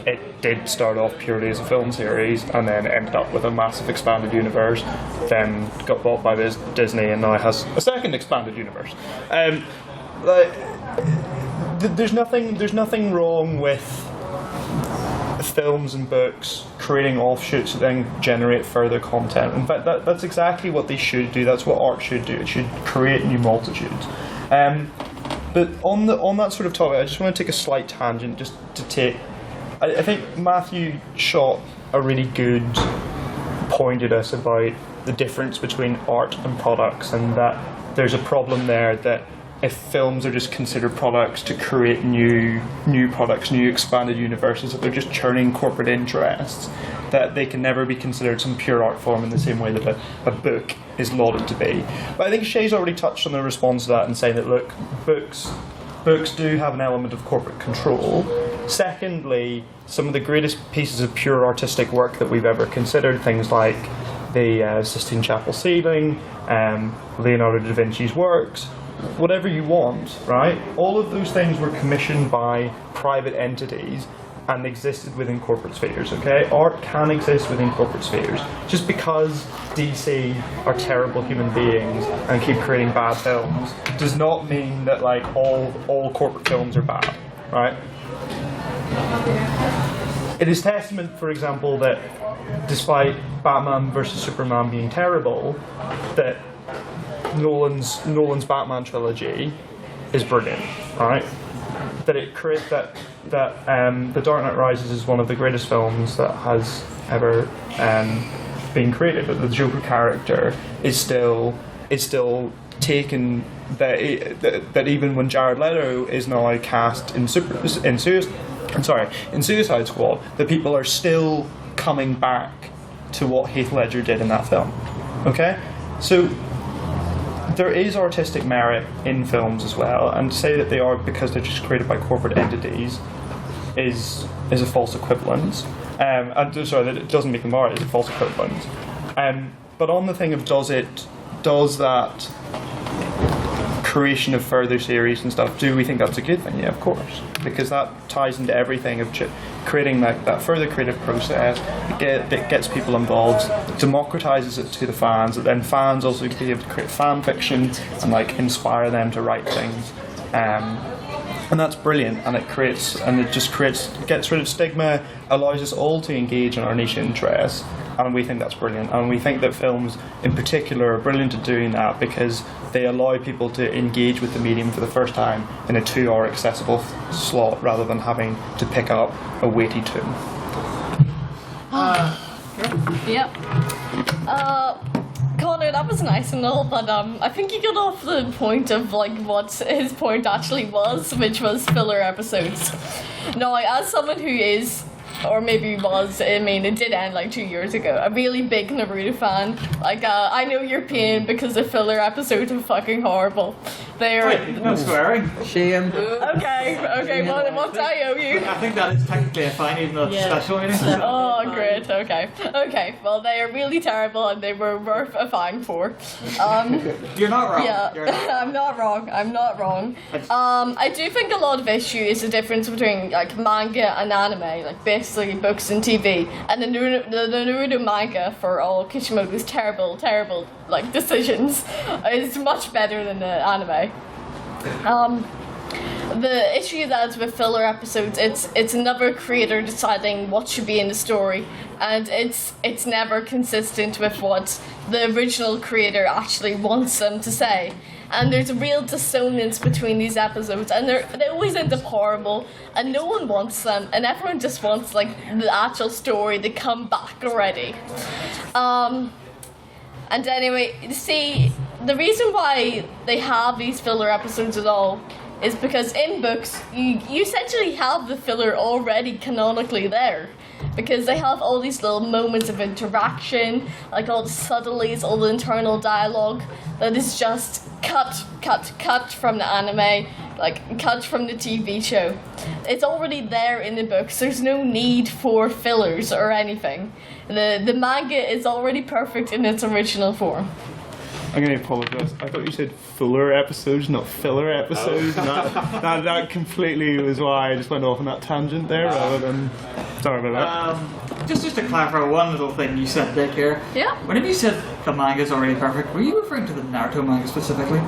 it did start off purely as a film series and then ended up with a massive expanded universe. Then got bought by Disney and now has a second expanded universe. There's nothing wrong with films and books creating offshoots that then generate further content. In fact, that's exactly what they should do. That's what art should do. It should create new multitudes. But on that sort of topic, I just want to take a slight tangent just to take. I think Matthew shot a really good point at us about the difference between art and products, and that there's a problem there that if films are just considered products to create new products, new expanded universes, that they're just churning corporate interests, that they can never be considered some pure art form in the same way that a book is lauded to be. But I think Shea's already touched on the response to that and saying that, look, books do have an element of corporate control. Secondly, some of the greatest pieces of pure artistic work that we've ever considered, things like the Sistine Chapel ceiling, Leonardo da Vinci's works, whatever you want, right? All of those things were commissioned by private entities and existed within corporate spheres, okay? Art can exist within corporate spheres. Just because DC are terrible human beings and keep creating bad films does not mean that like all corporate films are bad, right? It is testament, for example, that despite Batman vs Superman being terrible, that Nolan's Batman trilogy is brilliant, right? That it creates that The Dark Knight Rises is one of the greatest films that has ever been created. That the Joker character is still taken. That even when Jared Leto is now cast in Suicide Squad, that people are still coming back to what Heath Ledger did in that film. Okay, so there is artistic merit in films as well, and to say that they are because they're just created by corporate entities is a false equivalence. That it doesn't make them art, it's a false equivalence. But on the thing of does that creation of further series and stuff, do we think that's a good thing? Yeah, of course, because that ties into everything of creating that further creative process that gets people involved, democratizes it to the fans, that then fans also be able to create fan fiction and inspire them to write things, and that's brilliant, and it gets rid of stigma, allows us all to engage in our niche interests, and we think that's brilliant. And we think that films in particular are brilliant at doing that because they allow people to engage with the medium for the first time in a 2-hour accessible slot rather than having to pick up a weighty tome. Yep. Conor, that was nice and all, but I think you got off the point of what his point actually was, which was filler episodes. Now, as someone who is, or maybe was, I mean, it did end 2 years ago, a really big Naruto fan. I know your pain because the filler episodes are fucking horrible. Wait, no swearing. Shame. Okay, what do I owe you? I think that is technically a fine, even though it's special. Oh, great, okay. Well, they are really terrible and they were worth a fine for. You're not wrong. Yeah, I'm not wrong. I do think a lot of issue is the difference between manga and anime, basically books and TV. And the Naruto manga, for all Kishimoto's terrible decisions, is much better than the anime. The issue that is with filler episodes, it's another creator deciding what should be in the story, and it's never consistent with what the original creator actually wants them to say. And there's a real dissonance between these episodes, and they always end up horrible, and no one wants them, and everyone just wants the actual story to come back already. And anyway, see, the reason why they have these filler episodes at all is because in books, you essentially have the filler already canonically there. Because they have all these little moments of interaction, all the subtleties, all the internal dialogue that is just cut from the anime, cut from the TV show. It's already there in the books. There's no need for fillers or anything. The manga is already perfect in its original form. I'm going to apologise. I thought you said fuller episodes, not filler episodes. Oh. That completely was why I just went off on that tangent there rather than... Sorry about that. Just to clarify one little thing you said, Dick, here. Yeah? Whenever you said the manga is already perfect, were you referring to the Naruto manga specifically?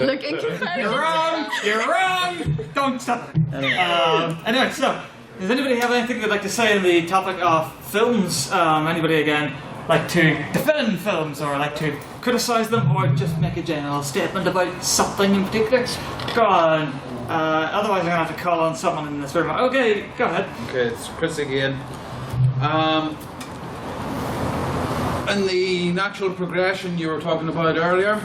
Look, in comparison... You're wrong! Don't stop it. Anyway, so, does anybody have anything they'd like to say on the topic of films? Anybody, again, like to defend films or like to criticise them or just make a general statement about something in particular? Go on. Otherwise I'm going to have to call on someone in this room. Okay, go ahead. Okay, it's Chris again. In the natural progression you were talking about earlier,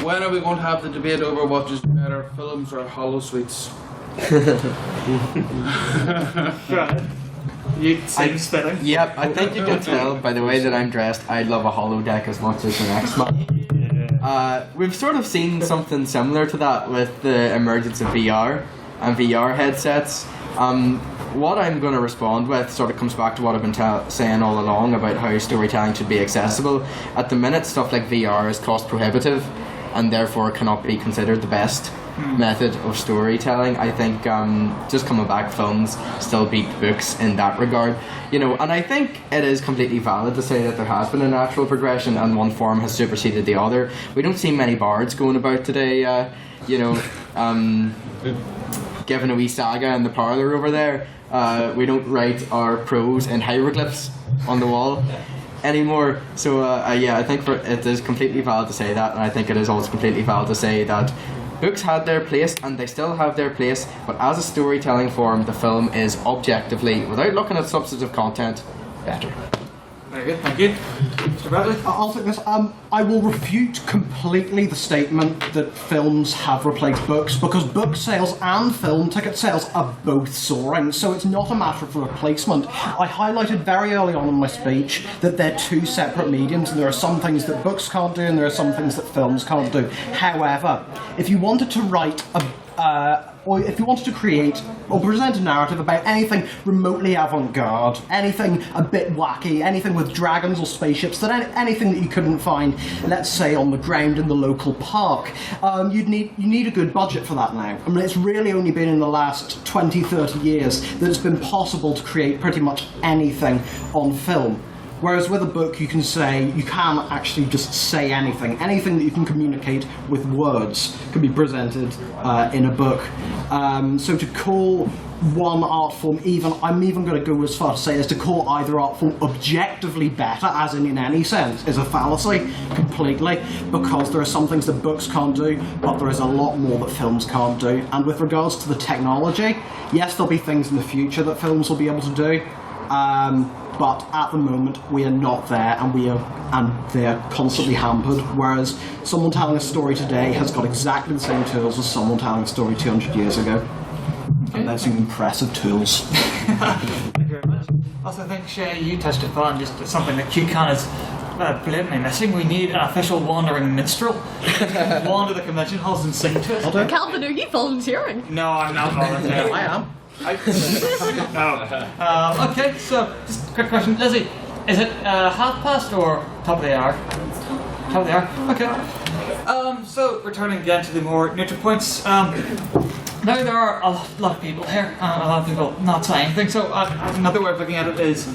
when are we going to have the debate over what is better, films or holosuites? Go ahead. You seem spitting. Yep, I think you can tell by the way that I'm dressed, I love a holodeck as much as the next man. We've sort of seen something similar to that with the emergence of VR and VR headsets. What I'm going to respond with sort of comes back to what I've been saying all along about how storytelling should be accessible. At the minute, stuff like VR is cost prohibitive. and therefore cannot be considered the best method of storytelling. I think just coming back, films still beat books in that regard, and I think it is completely valid to say that there has been a natural progression and one form has superseded the other. We don't see many bards going about today, giving a wee saga in the parlour over there. We don't write our prose in hieroglyphs on the wall anymore. So I think it is completely valid to say that, and I think it is also completely valid to say that books had their place and they still have their place, but as a storytelling form, the film is objectively, without looking at substantive content, better. Very good, thank you. Mr. Bradley? I'll take this. I will refute completely the statement that films have replaced books, because book sales and film ticket sales are both soaring, so it's not a matter of replacement. I highlighted very early on in my speech that they're two separate mediums, and there are some things that books can't do and there are some things that films can't do. However, if you wanted to write or if you wanted to create or present a narrative about anything remotely avant-garde, anything a bit wacky, anything with dragons or spaceships, anything that you couldn't find, let's say, on the ground in the local park, you need a good budget for that now. I mean, it's really only been in the last 20, 30 years that it's been possible to create pretty much anything on film. Whereas with a book, you can actually just say anything. Anything that you can communicate with words can be presented in a book. So to call one art form, I'm even going to go as far to say as to call either art form objectively better, as in any sense, is a fallacy completely, because there are some things that books can't do, but there is a lot more that films can't do. And with regards to the technology, yes, there'll be things in the future that films will be able to do. But at the moment we are not there, and they're constantly hampered, whereas someone telling a story today has got exactly the same tools as someone telling a story 200 years ago. And that's some impressive tools. Thank you very much. Also, I think, Shea, you touched upon just something that QCon is blatantly missing. We need an official wandering minstrel to wander the convention halls and sing to us. Calvin, are you volunteering? No, I'm not volunteering. I am. No. Okay, so just a quick question, Lizzie. Is it past or top of the hour? Top of the hour. Okay. So returning again to the more neutral points. Now there are a lot of people here, a lot of people not saying anything. So another way of looking at it is,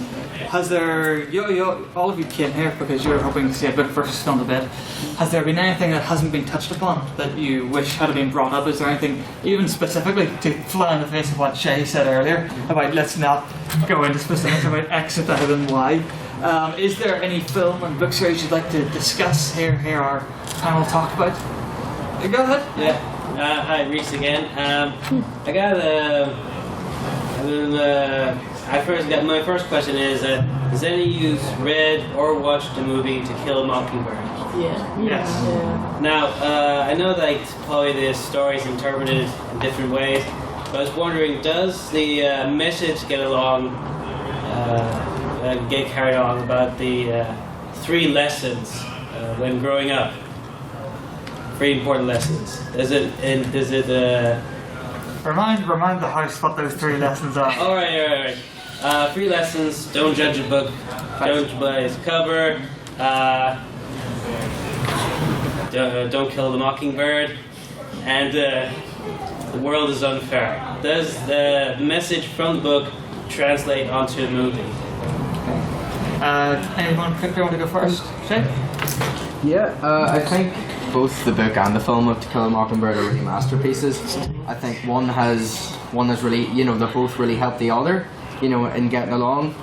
has there, all of you came here because you were hoping to see a book versus film debate. Has there been anything that hasn't been touched upon that you wish had been brought up? Is there anything, even specifically, to fly in the face of what Shea said earlier about let's not go into specifics about X better than Y? Is there any film and book series you'd like to discuss here our panel talk about? Go ahead. Yeah. Hi, Reese again. I got my first question is, has any of you read or watched the movie To Kill a Mockingbird? Yeah. Yes. Yeah. Now, I know that probably the story's interpreted in different ways, but I was wondering, does the message get carried on about the 3 lessons when growing up? 3 important lessons. Does it remind the house what those 3 lessons are? All right. 3 lessons: don't judge a book, don't buy its cover, don't kill the mockingbird, and the world is unfair. Does the message from the book translate onto a movie? Anyone quickly want to go first? Shea? Yeah, I think both the book and the film of To Kill a Mockingbird are really masterpieces. I think one has really, they both really help the other, in getting along.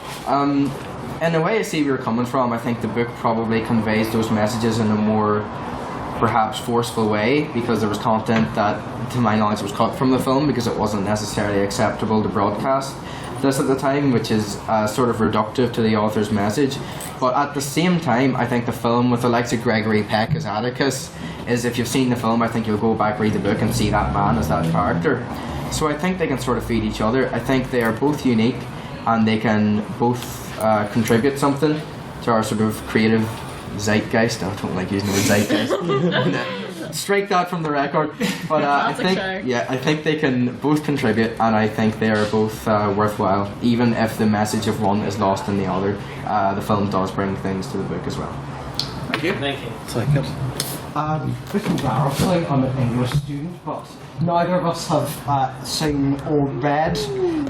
In a way, I see where you're coming from. I think the book probably conveys those messages in a more, perhaps, forceful way, because there was content that, to my knowledge, was cut from the film because it wasn't necessarily acceptable to broadcast this at the time, which is sort of reductive to the author's message. But at the same time, I think the film, with the likes of Gregory Peck as Atticus, is, if you've seen the film, I think you'll go back, read the book, and see that man as that character. So I think they can sort of feed each other. I think they are both unique, and they can both contribute something to our sort of creative zeitgeist. I don't like using the word zeitgeist. Strike that from the record. But I think they can both contribute, and I think they are both worthwhile, even if the message of one is lost in the other. The film does bring things to the book as well. Thank you. Thank you. Take it. bit embarrassing, I'm an English student, but neither of us have seen or read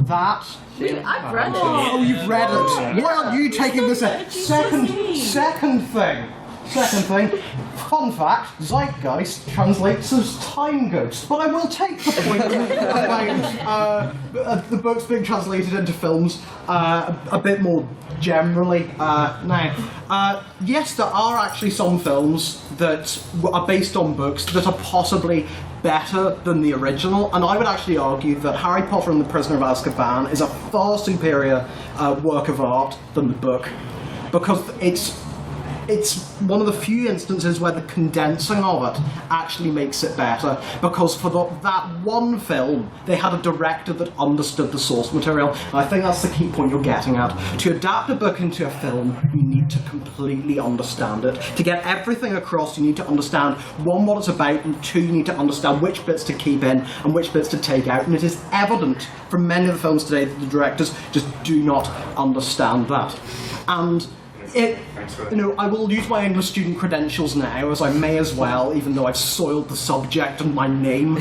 that. I've read it. Oh, you've read it. Why aren't you taking this second thing? Second thing, fun fact, Zeitgeist translates as time ghost, but I will take the point about the books being translated into films a bit more generally. Now, yes, there are actually some films that are based on books that are possibly better than the original, and I would actually argue that Harry Potter and the Prisoner of Azkaban is a far superior work of art than the book, because it's one of the few instances where the condensing of it actually makes it better, because for that one film they had a director that understood the source material, and I think that's the key point you're getting at. To adapt a book into a film, you need to completely understand it. To get everything across, you need to understand, one, what it's about, and two, you need to understand which bits to keep in and which bits to take out, and it is evident from many of the films today that the directors just do not understand that. And I will use my English student credentials now, as I may as well, even though I've soiled the subject and my name.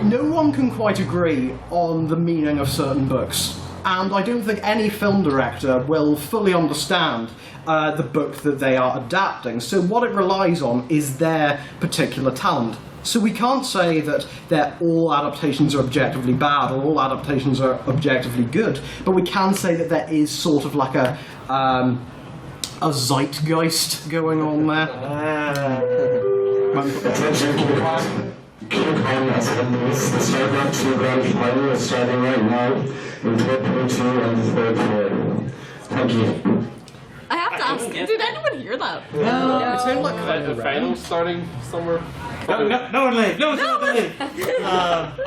No one can quite agree on the meaning of certain books, and I don't think any film director will fully understand the book that they are adapting. So what it relies on is their particular talent. So we can't say that all adaptations are objectively bad or all adaptations are objectively good, but we can say that there is sort of like a zeitgeist going on there. The Starcraft 2 Grand Final is starting right now in 4.2 and 3rd period. Thank you. I have to ask, did anyone hear that? No, it sounded like The finals starting somewhere. No one leave. No one leave.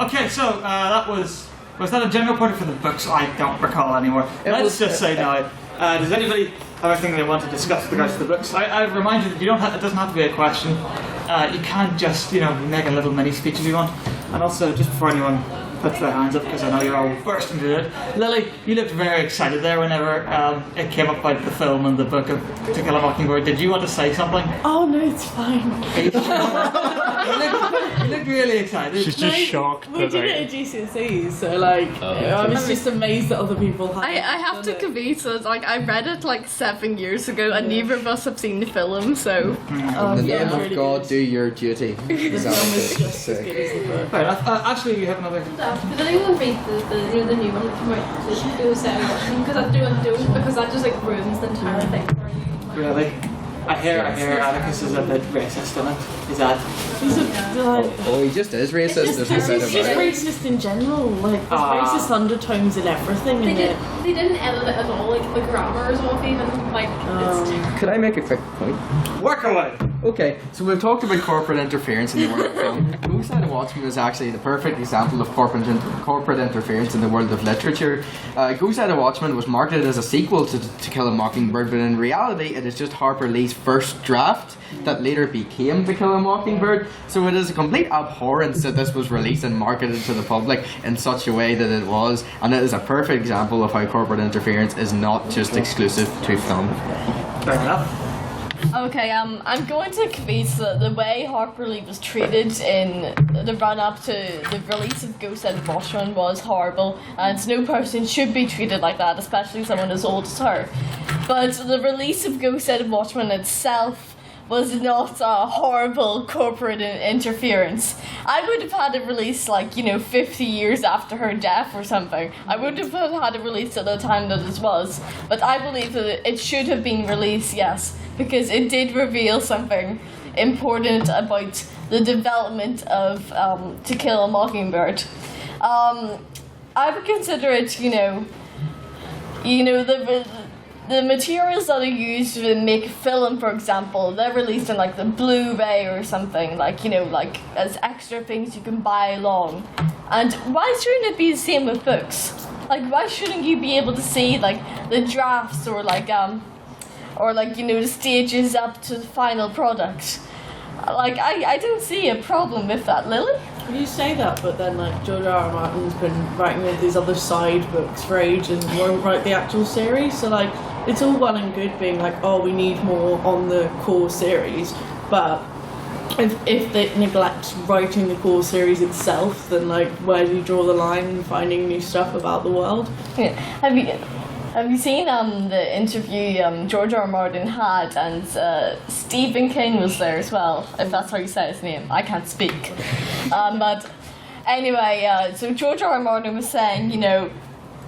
Okay, so that was that a general point for the books? I don't recall anymore. Let's just say now. Does anybody have anything they want to discuss with regards to the books? I remind you that it doesn't have to be a question. You can just make a little mini speech if you want. And also, just before anyone puts their hands up, because I know you're all bursting into it. Lily, you looked very excited there whenever it came up about the film and the book of To Kill a Mockingbird. Did you want to say something? Oh no, it's fine. You looked really excited. She's just shocked. We did it at GCSEs, so I was just amazed that other people had. I have to confess that I read it 7 years ago, and neither of us have seen the film, so. In the name of God, do your duty. The film is just as good as the book. Right, actually, you have another. Did anyone read the new one that came out? The Go Set Watchman? Because I don't, because that just ruins the entire thing for you. Really? I hear Atticus is a bit racist in it. Is that? Oh, he just is racist. There's no doubt He's about it. racist in general. There's racist undertones in everything. They didn't edit it at all. The grammar is off even. Could I make a quick point? Work away. Okay, so we've talked about corporate interference in the world of film. Go Set Watchmen is actually the perfect example of corporate interference in the world of literature. Go Set Watchmen was marketed as a sequel to Kill a Mockingbird, but in reality it is just Harper Lee's first draft that later became To Kill a Mockingbird. So it is a complete abhorrence that this was released and marketed to the public in such a way that it was, and it is a perfect example of how corporate interference is not just exclusive to film. Fair enough. Okay, I'm going to confess that the way Harper Lee was treated in the run-up to the release of Go Set Watchmen was horrible, and no person should be treated like that, especially someone as old as her. But the release of Go Set Watchmen itself was not a horrible corporate interference. I would have had it released 50 years after her death or something. I would have had it released at the time that it was. But I believe that it should have been released, yes, because it did reveal something important about the development of To Kill a Mockingbird. I would consider it, the materials that are used to make a film, for example, they're released in the Blu-ray or something, as extra things you can buy along. And why shouldn't it be the same with books? Why shouldn't you be able to see the drafts or the stages up to the final product? I don't see a problem with that, Lily. You say that, but then George R.R. Martin's been writing all these other side books for ages and won't write the actual series, so it's all well and good being we need more on the core series, But if they neglect writing the core series itself, then like where do you draw the line in finding new stuff about the world? Yeah. Have you seen the interview George R. R. Martin had, and Stephen King was there as well, if that's how you say his name. I can't speak. But anyway, so George R. R. Martin was saying, you know,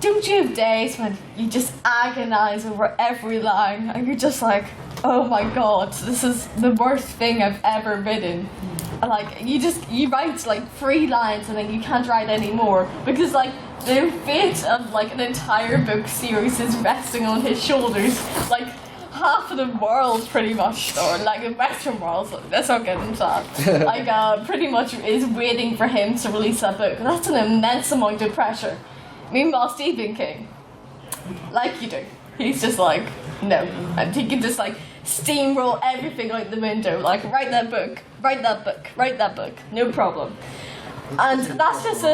don't you have days when you just agonize over every line and you're just like, oh my god, this is the worst thing I've ever written. And like you write like 3 lines and then you can't write any more because like the fate of like an entire book series is resting on his shoulders. Like half of the world pretty much, or like the Western world, let's not get into that, like pretty much is waiting for him to release that book. That's an immense amount of pressure. Meanwhile, Stephen King, like you do, he's just like, no, and he can just like steamroll everything out the window, like write that book, no problem. And that's just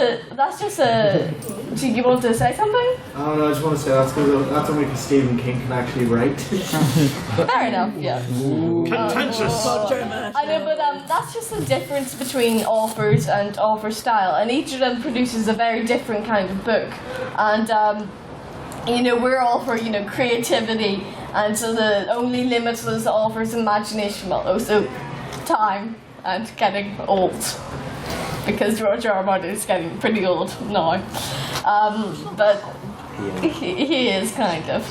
a. Do you want to say something? Oh no, I just want to say that's only because Stephen King can actually write. Fair enough, yeah. Contentious. I know, but that's just the difference between authors and author style, and each of them produces a very different kind of book. And you know, we're all for, you know, creativity, and so the only limit was the author's imagination, but also time and getting old. Because George R. R. Martin is getting pretty old now. But he is kind of.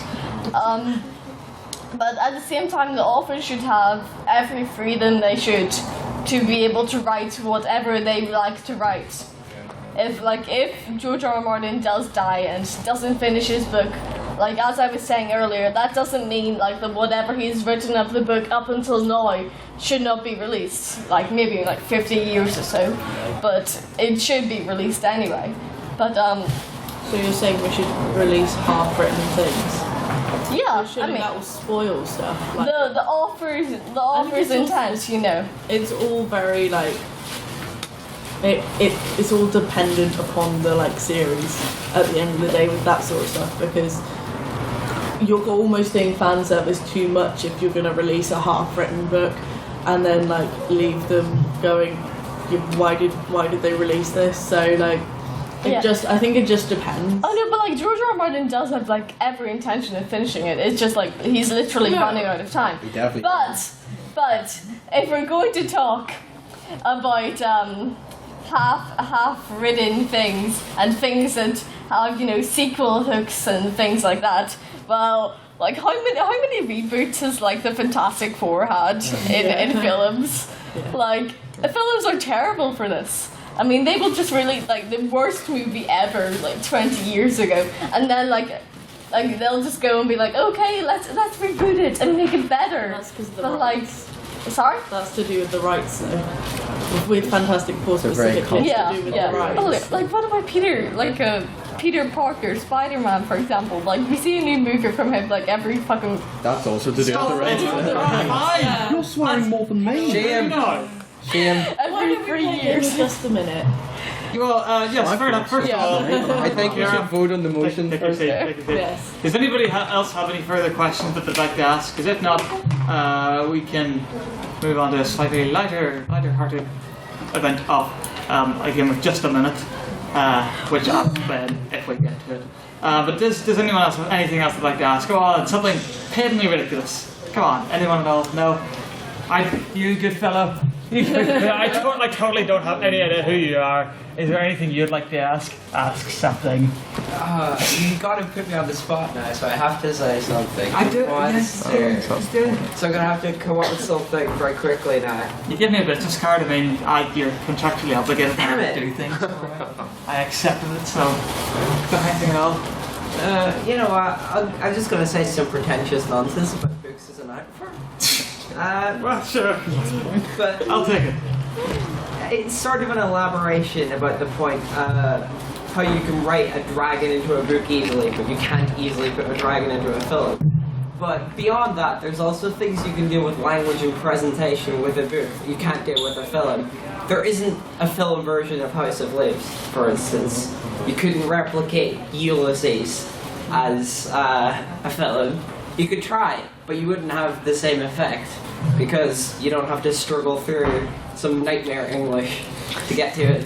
But at the same time, the authors should have every freedom they should to be able to write whatever they like to write. If George R. R. Martin does die and doesn't finish his book, like as I was saying earlier, that doesn't mean like that whatever he's written of the book up until now should not be released. Like maybe in like 50 years or so, but it should be released anyway. But So you're saying we should release half-written things? Yeah, Surely that will spoil stuff. Like, the author's intent, you know. It's all very like. It's all dependent upon the like series at the end of the day with that sort of stuff, because you're almost doing fan service too much if you're going to release a half-written book and then like leave them going, why did they release this? So like I think it just depends. Oh no, but like George R. R. Martin does have like every intention of finishing it. It's just like he's literally running out of time. He definitely But if we're going to talk about half-written things and things that have, you know, sequel hooks and things like that, well, like how many reboots has like the Fantastic Four had in films? Like the films are terrible for this. I mean, they will just release like the worst movie ever like 20 years ago, and then like they'll just go and be like, okay, let's reboot it and make it better. That's because the but rights. Sorry? That's to do with the rights, though. With Fantastic Four specifically, it's to do with the rights. Oh, like what about Peter Parker, Spider-Man, for example? Like we see a new movie from him like every fucking. That's also to do with the rights. You're swearing more than me. Shame. Every 3 years. Just a minute. Well, yes, fair enough. First of all, I think we should vote on the motion first. Yes. Does anybody else have any further questions that they'd like to ask? Because if not, we can move on to a slightly lighter-hearted event of a game of just a minute, which I'll explain if we get to it. But does anyone else have anything else they'd like to ask? Go on, something patently ridiculous. Come on, anyone at all? No? You good fellow. I totally don't have any idea who you are. Is there anything you'd like to ask? Ask something. You gotta put me on the spot now, so I have to say something. I do. Yes, so I'm gonna have to come up with something very quickly now. You give me a business card. I mean, you're contractually obligated to do things. I accepted it. So, anything at all? You know what? I'm just gonna say some pretentious nonsense about books as an art form. Well, sure. But I'll take it. It's sort of an elaboration about the point how you can write a dragon into a book easily, but you can't easily put a dragon into a film. But beyond that, there's also things you can do with language and presentation with a book that you can't do with a film. There isn't a film version of House of Leaves, for instance. You couldn't replicate Ulysses as a film. You could try, but you wouldn't have the same effect because you don't have to struggle through some nightmare English to get to it.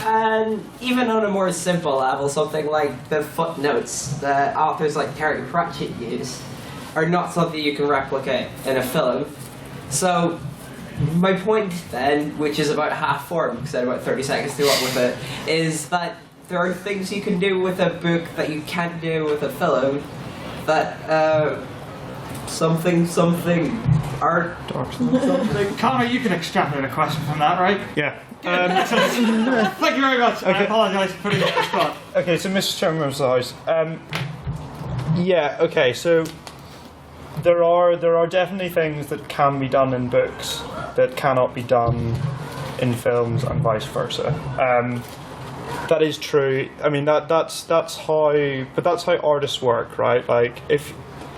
And even on a more simple level, something like the footnotes that authors like Terry Pratchett use are not something you can replicate in a film. So my point then, which is about half formed because I had about 30 seconds to go up with it, is that there are things you can do with a book that you can't do with a film, that something art something. Conor, you can extrapolate a question from that, right? Yeah. Thank you very much. Okay. I apologise for putting you on the spot. Okay, so Mr. Chairman of the House. Yeah. Okay. So there are definitely things that can be done in books that cannot be done in films, and vice versa. That is true. I mean, that's how artists work, right? Like, if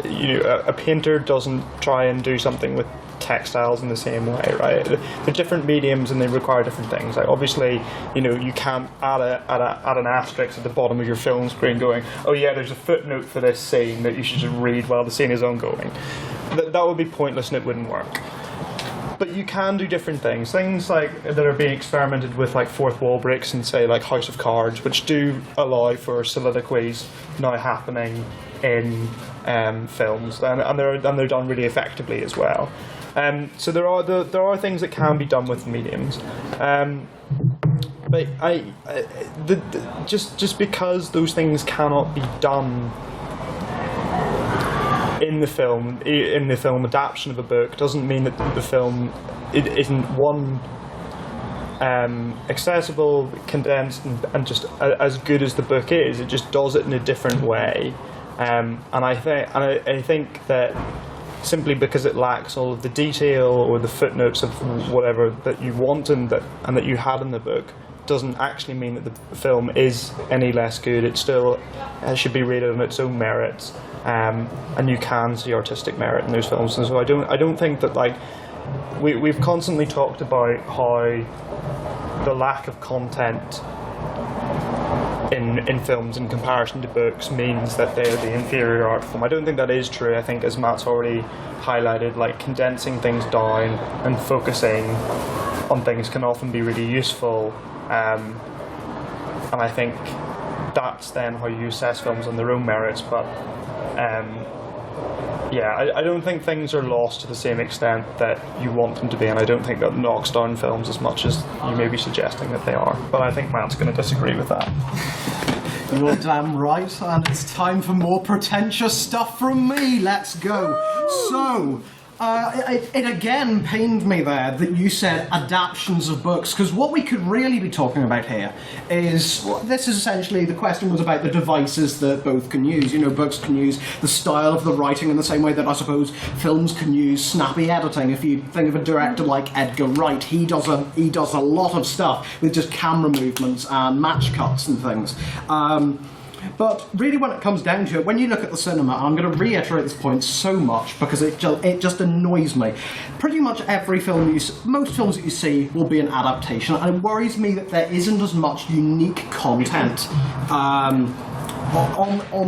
a painter doesn't try and do something with textiles in the same way, right? They're different mediums and they require different things. Like, obviously, you can't add an asterisk at the bottom of your film screen going, oh yeah, there's a footnote for this scene that you should just read while the scene is ongoing. That would be pointless and it wouldn't work. But you can do different things like that are being experimented with, like fourth wall breaks and say like House of Cards, which do allow for soliloquies now happening in films, and they're done really effectively as well. So there are things that can be done with mediums, but just because those things cannot be done in the film adaptation of a book doesn't mean that the film isn't one accessible, condensed, and just as good as the book is. It just does it in a different way, and I think that simply because it lacks all of the detail or the footnotes of whatever that you want and that you had in the book doesn't actually mean that the film is any less good. It still should be rated on its own merits, and you can see artistic merit in those films. And so I don't think that, like, we've constantly talked about how the lack of content in films in comparison to books means that they're the inferior art form. I don't think that is true. I think, as Matt's already highlighted, like, condensing things down and focusing on things can often be really useful, and I think that's then how you assess films on their own merits. But I don't think things are lost to the same extent that you want them to be, and I don't think that knocks down films as much as you may be suggesting that they are. But I think Matt's going to disagree with that. You're damn right, and it's time for more pretentious stuff from me. Let's go. So, it again pained me there that you said adaptions of books, because what we could really be talking about here is, this is essentially, the question was about the devices that both can use. Books can use the style of the writing in the same way that I suppose films can use snappy editing. If you think of a director like Edgar Wright, he does a lot of stuff with just camera movements and match cuts and things. But really, when it comes down to it, when you look at the cinema, I'm going to reiterate this point so much because it just annoys me. Pretty much every film most films that you see will be an adaptation, and it worries me that there isn't as much unique content on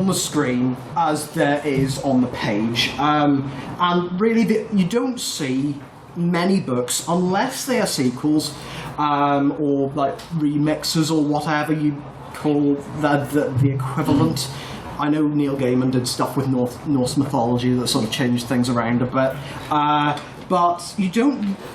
the screen as there is on the page. And really, you don't see many books unless they are sequels or like remixes or whatever you call the equivalent. I know Neil Gaiman did stuff with Norse mythology that sort of changed things around a bit, but you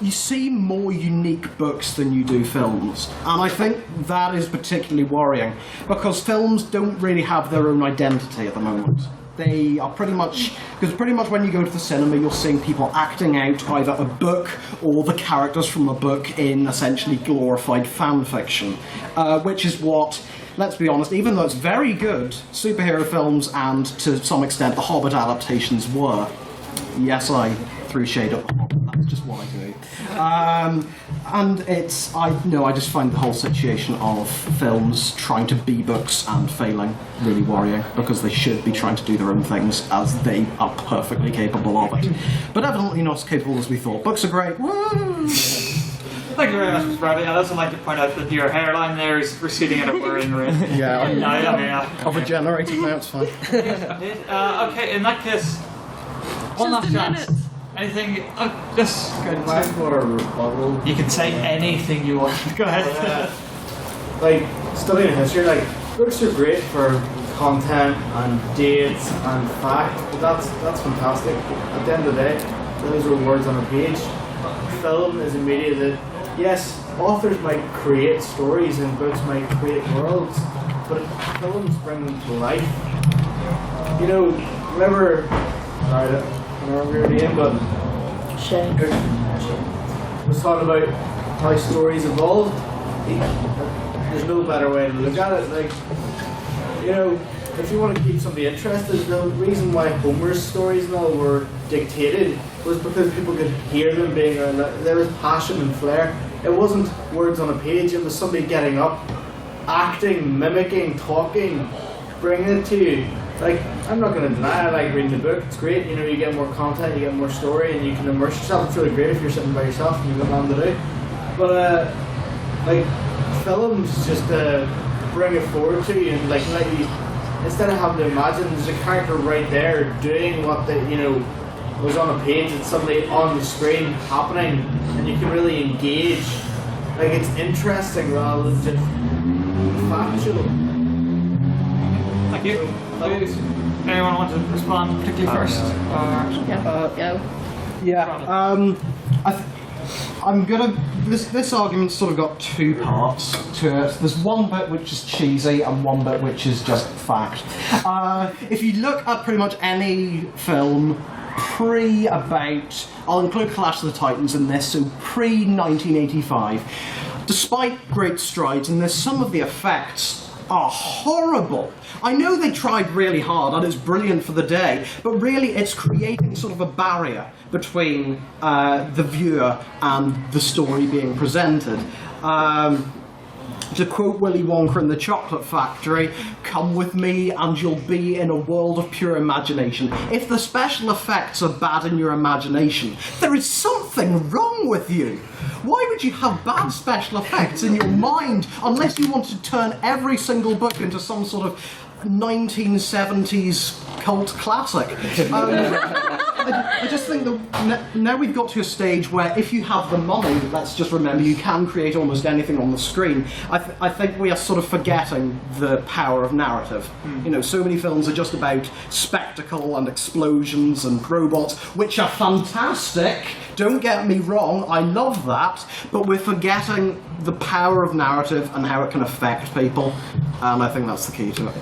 see more unique books than you do films, and I think that is particularly worrying because films don't really have their own identity at the moment. They are pretty much when you go to the cinema, you're seeing people acting out either a book or the characters from a book in essentially glorified fan fiction, which is what, let's be honest, even though it's very good, superhero films and to some extent the Hobbit adaptations were. Yes, I threw shade at the Hobbit, that's just what I do. And I just find the whole situation of films trying to be books and failing really worrying, because they should be trying to do their own things as they are perfectly capable of it. But evidently not as capable as we thought. Books are great. Woo! Thank you very much, Mr. Bradley. I'd also like to point out that your hairline there is receding at a worrying rate. I've regenerated now, it's fine. Okay, in that case, one last chance. Anything? Just go Time for a rebuttal. You can say anything you want. Go ahead. Like studying history, like books are great for content and dates and fact, but that's fantastic. At the end of the day, those are words on a page. Film is a media that, yes, authors might create stories and books might create worlds, but films bring them to life. You know, remember, sorry, I don't remember your name, but Shea was talking about how stories evolved. There's no better way to look at it. Like, you know, if you want to keep somebody interested, the reason why Homer's stories and all were dictated was because people could hear them being there was passion and flair. It wasn't words on a page, it was somebody getting up, acting, mimicking, talking, bringing it to you. Like, I'm not going to deny I like reading the book, it's great, you know, you get more content, you get more story, and you can immerse yourself. It's really great if you're sitting by yourself and you've got nothing to do. But, like, films just bring it forward to you and like let you, instead of having to imagine, there's a character right there doing what the, you know, was on a page, it's suddenly on the screen happening, and you can really engage. Like, it's interesting rather than just factual. Thank you. Anyone want to respond particularly first? I'm gonna. This argument's sort of got two parts to it. There's one bit which is cheesy and one bit which is just fact. If you look at pretty much any film I'll include Clash of the Titans in this, so pre-1985, despite great strides in this, some of the effects are horrible. I know they tried really hard and it's brilliant for the day, but really it's creating sort of a barrier between the viewer and the story being presented. To quote Willy Wonka in the Chocolate Factory, "Come with me and you'll be in a world of pure imagination." If the special effects are bad in your imagination, there is something wrong with you. Why would you have bad special effects in your mind unless you want to turn every single book into some sort of 1970s cult classic? I just think that now we've got to a stage where if you have the money, let's just remember you can create almost anything on the screen. I think we are sort of forgetting the power of narrative. You know, so many films are just about spectacle and explosions and robots, which are fantastic. Don't get me wrong, I love that, but we're forgetting the power of narrative and how it can affect people, and I think that's the key to it.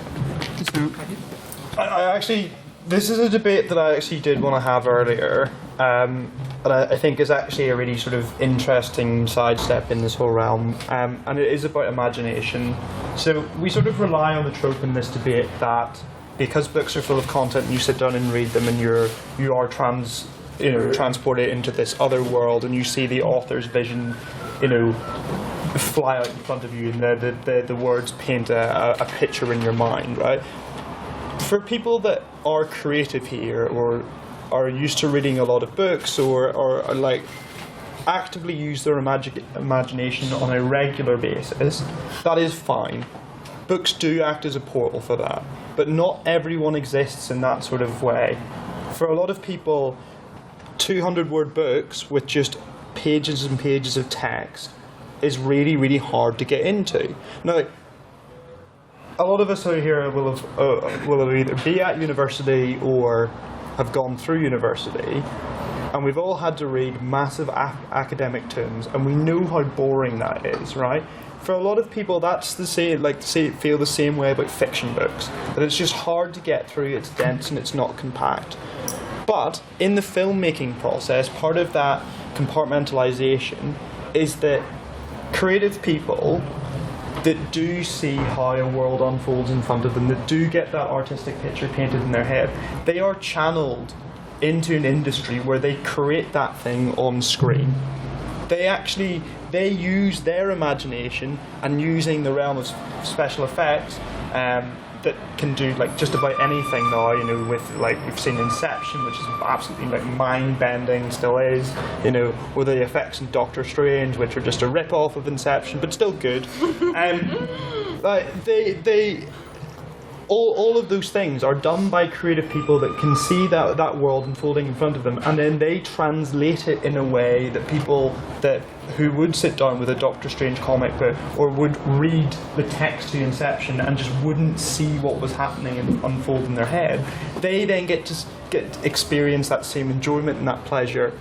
I actually, this is a debate that I actually did want to have earlier, and I think is actually a really sort of interesting sidestep in this whole realm, and it is about imagination. So we sort of rely on the trope in this debate that because books are full of content and you sit down and read them and you are transported into this other world and you see the author's vision, fly out in front of you and the words paint a picture in your mind, right? For people that are creative here or are used to reading a lot of books or like actively use their imagination on a regular basis, that is fine. Books do act as a portal for that, but not everyone exists in that sort of way. For a lot of people, 200-word books with just pages and pages of text is really, really hard to get into. Now, a lot of us out here will have either be at university or have gone through university, and we've all had to read massive academic tomes, and we know how boring that is, right? For a lot of people, that's the same. Feel the same way about fiction books. That it's just hard to get through. It's dense and it's not compact. But in the filmmaking process, part of that compartmentalization is that creative people that do see how a world unfolds in front of them, that do get that artistic picture painted in their head, they are channeled into an industry where they create that thing on screen. They use their imagination, and using the realm of special effects, that can do like just about anything now. You know, with like we've seen Inception, which is absolutely like mind-bending, still is. You know, or the effects in Doctor Strange, which are just a rip-off of Inception, but still good. All of those things are done by creative people that can see that world unfolding in front of them, and then they translate it in a way that people who would sit down with a Doctor Strange comic book or would read the text to Inception and just wouldn't see what was happening and unfold in their head, they then get to experience that same enjoyment and that pleasure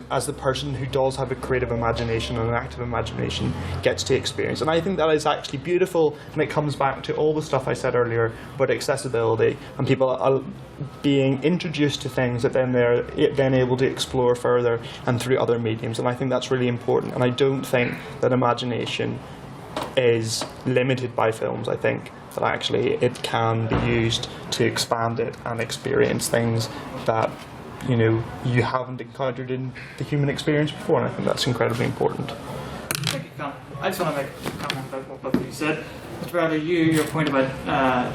as the person who does have a creative imagination and an active imagination gets to experience. And I think that is actually beautiful, and it comes back to all the stuff I said earlier about accessibility and people are being introduced to things that then they're then able to explore further and through other mediums. And I think that's really important, and I don't think that imagination is limited by films. I think that actually it can be used to expand it and experience things that you haven't encountered in the human experience before, and I think that's incredibly important. Thank you, Cam. I just want to make a comment about what both of you said. But rather, your point about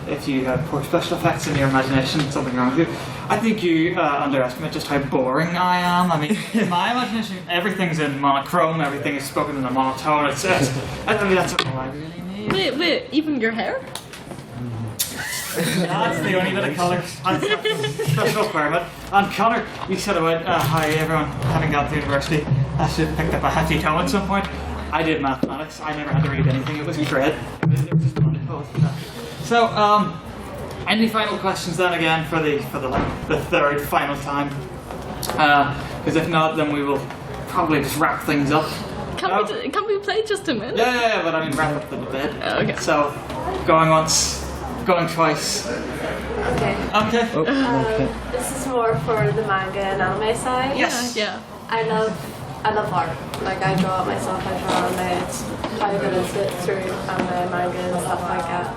if you have poor special effects in your imagination, something wrong with you. I think you underestimate just how boring I am. I mean, in my imagination, everything's in monochrome, everything is spoken in a monotone. That's all I really need. Wait, even your hair? That's the only bit of colour. Special requirement. And Conor, you said about how everyone having gone to university has to have picked up a hefty tome at some point. I did mathematics. I never had to read anything. It was dread. It was just wonderful. So, any final questions then again for the third final time? Because if not, then we will probably just wrap things up. Can we play just a minute? Yeah, but I mean wrap up the debate. Okay. So, going once. Going twice. Okay. Okay. This is more for the manga and anime side. Yes. Yeah. I love art. Like I draw it myself. I draw anime. It's how I get into it through anime, manga, and stuff like that.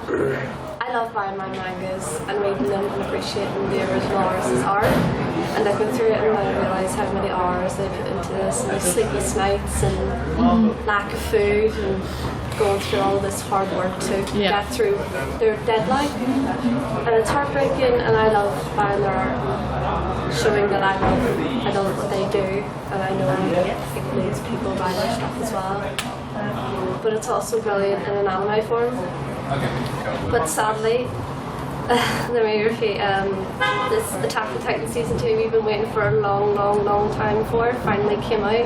I love buying my mangas and reading them and appreciating the original artist's art. And looking through it and I realise how many hours they put into this, and the sleepless nights and lack of food and going through all this hard work to get through their deadline. And it's heartbreaking, and I love buying their art, showing that I love what they do, and I know it leads people buy their stuff as well. But it's also brilliant in an anime form. But sadly, let me repeat, this Attack on Titan Season 2 we've been waiting for a long time for, finally came out.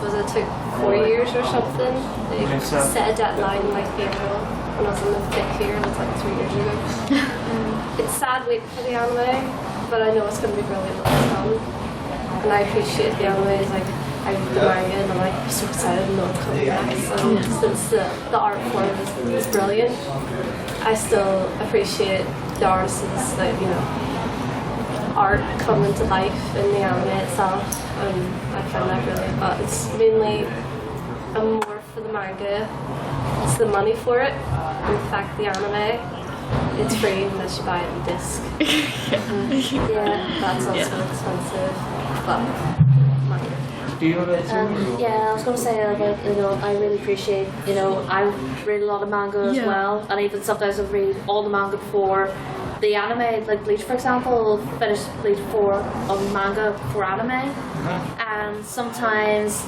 It took 4 years or something. They set a deadline in like April when I was in the 5th year, and it's like 3 years ago. It's sad waiting for the anime, but I know it's going to be brilliant when it's done. And I appreciate the anime. Like, I read the manga and I'm like so excited to know what's coming next. And since the art form is brilliant, I still appreciate the artists that, art coming to life in the anime itself, and I find that brilliant. But it's mainly more for the manga. It's the money for it. In fact, the anime, it's free unless you buy it in disc. Yeah, that's also expensive. But manga. Do you have it yeah, I was going to say about, I really appreciate, I read a lot of manga as well, and even sometimes I read all the manga before the anime, like Bleach for example, finished Bleach 4 on manga for anime, and sometimes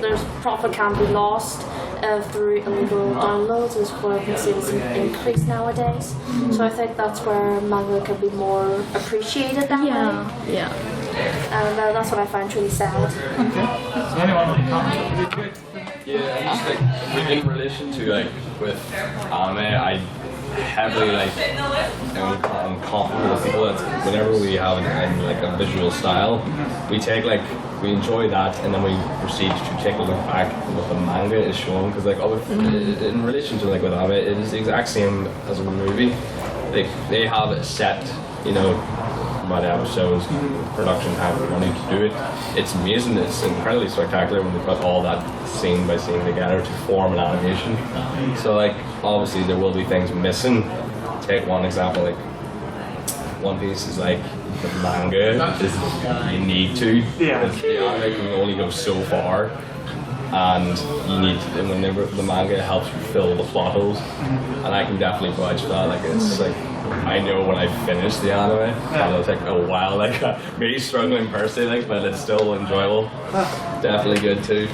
there's profit can be lost through illegal downloads, is where I can see this increase nowadays. So I think that's where manga can be more appreciated that way. Yeah. And that's what I find truly sad. So anyone want to comment? Yeah, just like in relation to with anime, I heavily I'm confident with people that whenever we have a visual style, we enjoy that, and then we proceed to take a look back at what the manga is showing, because in relation to with anime, it is the exact same as a movie. They have it set, amount of episodes, production time, money to do it. It's amazing. It's incredibly spectacular when they put all that scene by scene together to form an animation. So obviously there will be things missing. Take one example, One Piece is the manga. You need to. Yeah. The anime can only go so far. and you need, and whenever the manga helps you fill the plot holes, and I can definitely vouch for that. Like it's like I know when I finish the anime, and it'll take a while. Like maybe struggling personally, like, but it's still enjoyable. Definitely good too.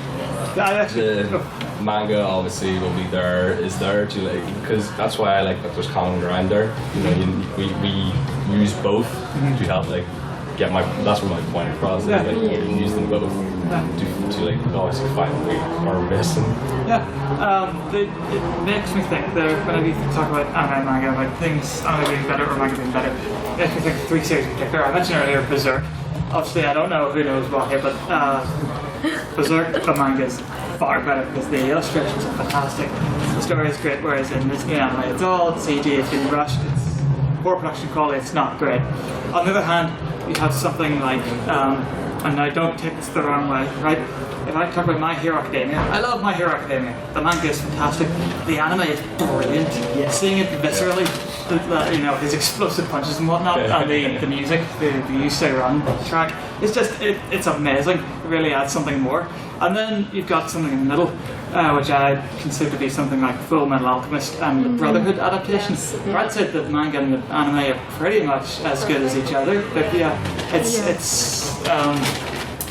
The manga obviously will be there, is there to like, because that's why I like that there's common ground there. You know, we use both to help like get my, that's where my point across is, like we use them both to like obviously find what we are missing. It makes me think that whenever you talk about anime and manga, about things anime being better or manga being better, it makes me think of 3 series in particular. I mentioned earlier Berserk. Obviously, I don't know who knows what here, but Berserk, the manga is far better because the illustrations are fantastic. The story is great, whereas in this new anime, it's all CG, it's been rushed, it's poor production quality, it's not great. On the other hand, you have something like, and I don't take this the wrong way, right? If I talk about My Hero Academia, I love My Hero Academia. The manga is fantastic. The anime is brilliant. Seeing it viscerally, you know, his explosive punches and whatnot, and the music, the You Say Run track, it's just, it's amazing. It really adds something more. And then you've got something in the middle, which I consider to be something like Full Metal Alchemist and the Brotherhood adaptations. I'd say that the manga and the anime are pretty much as good as each other. But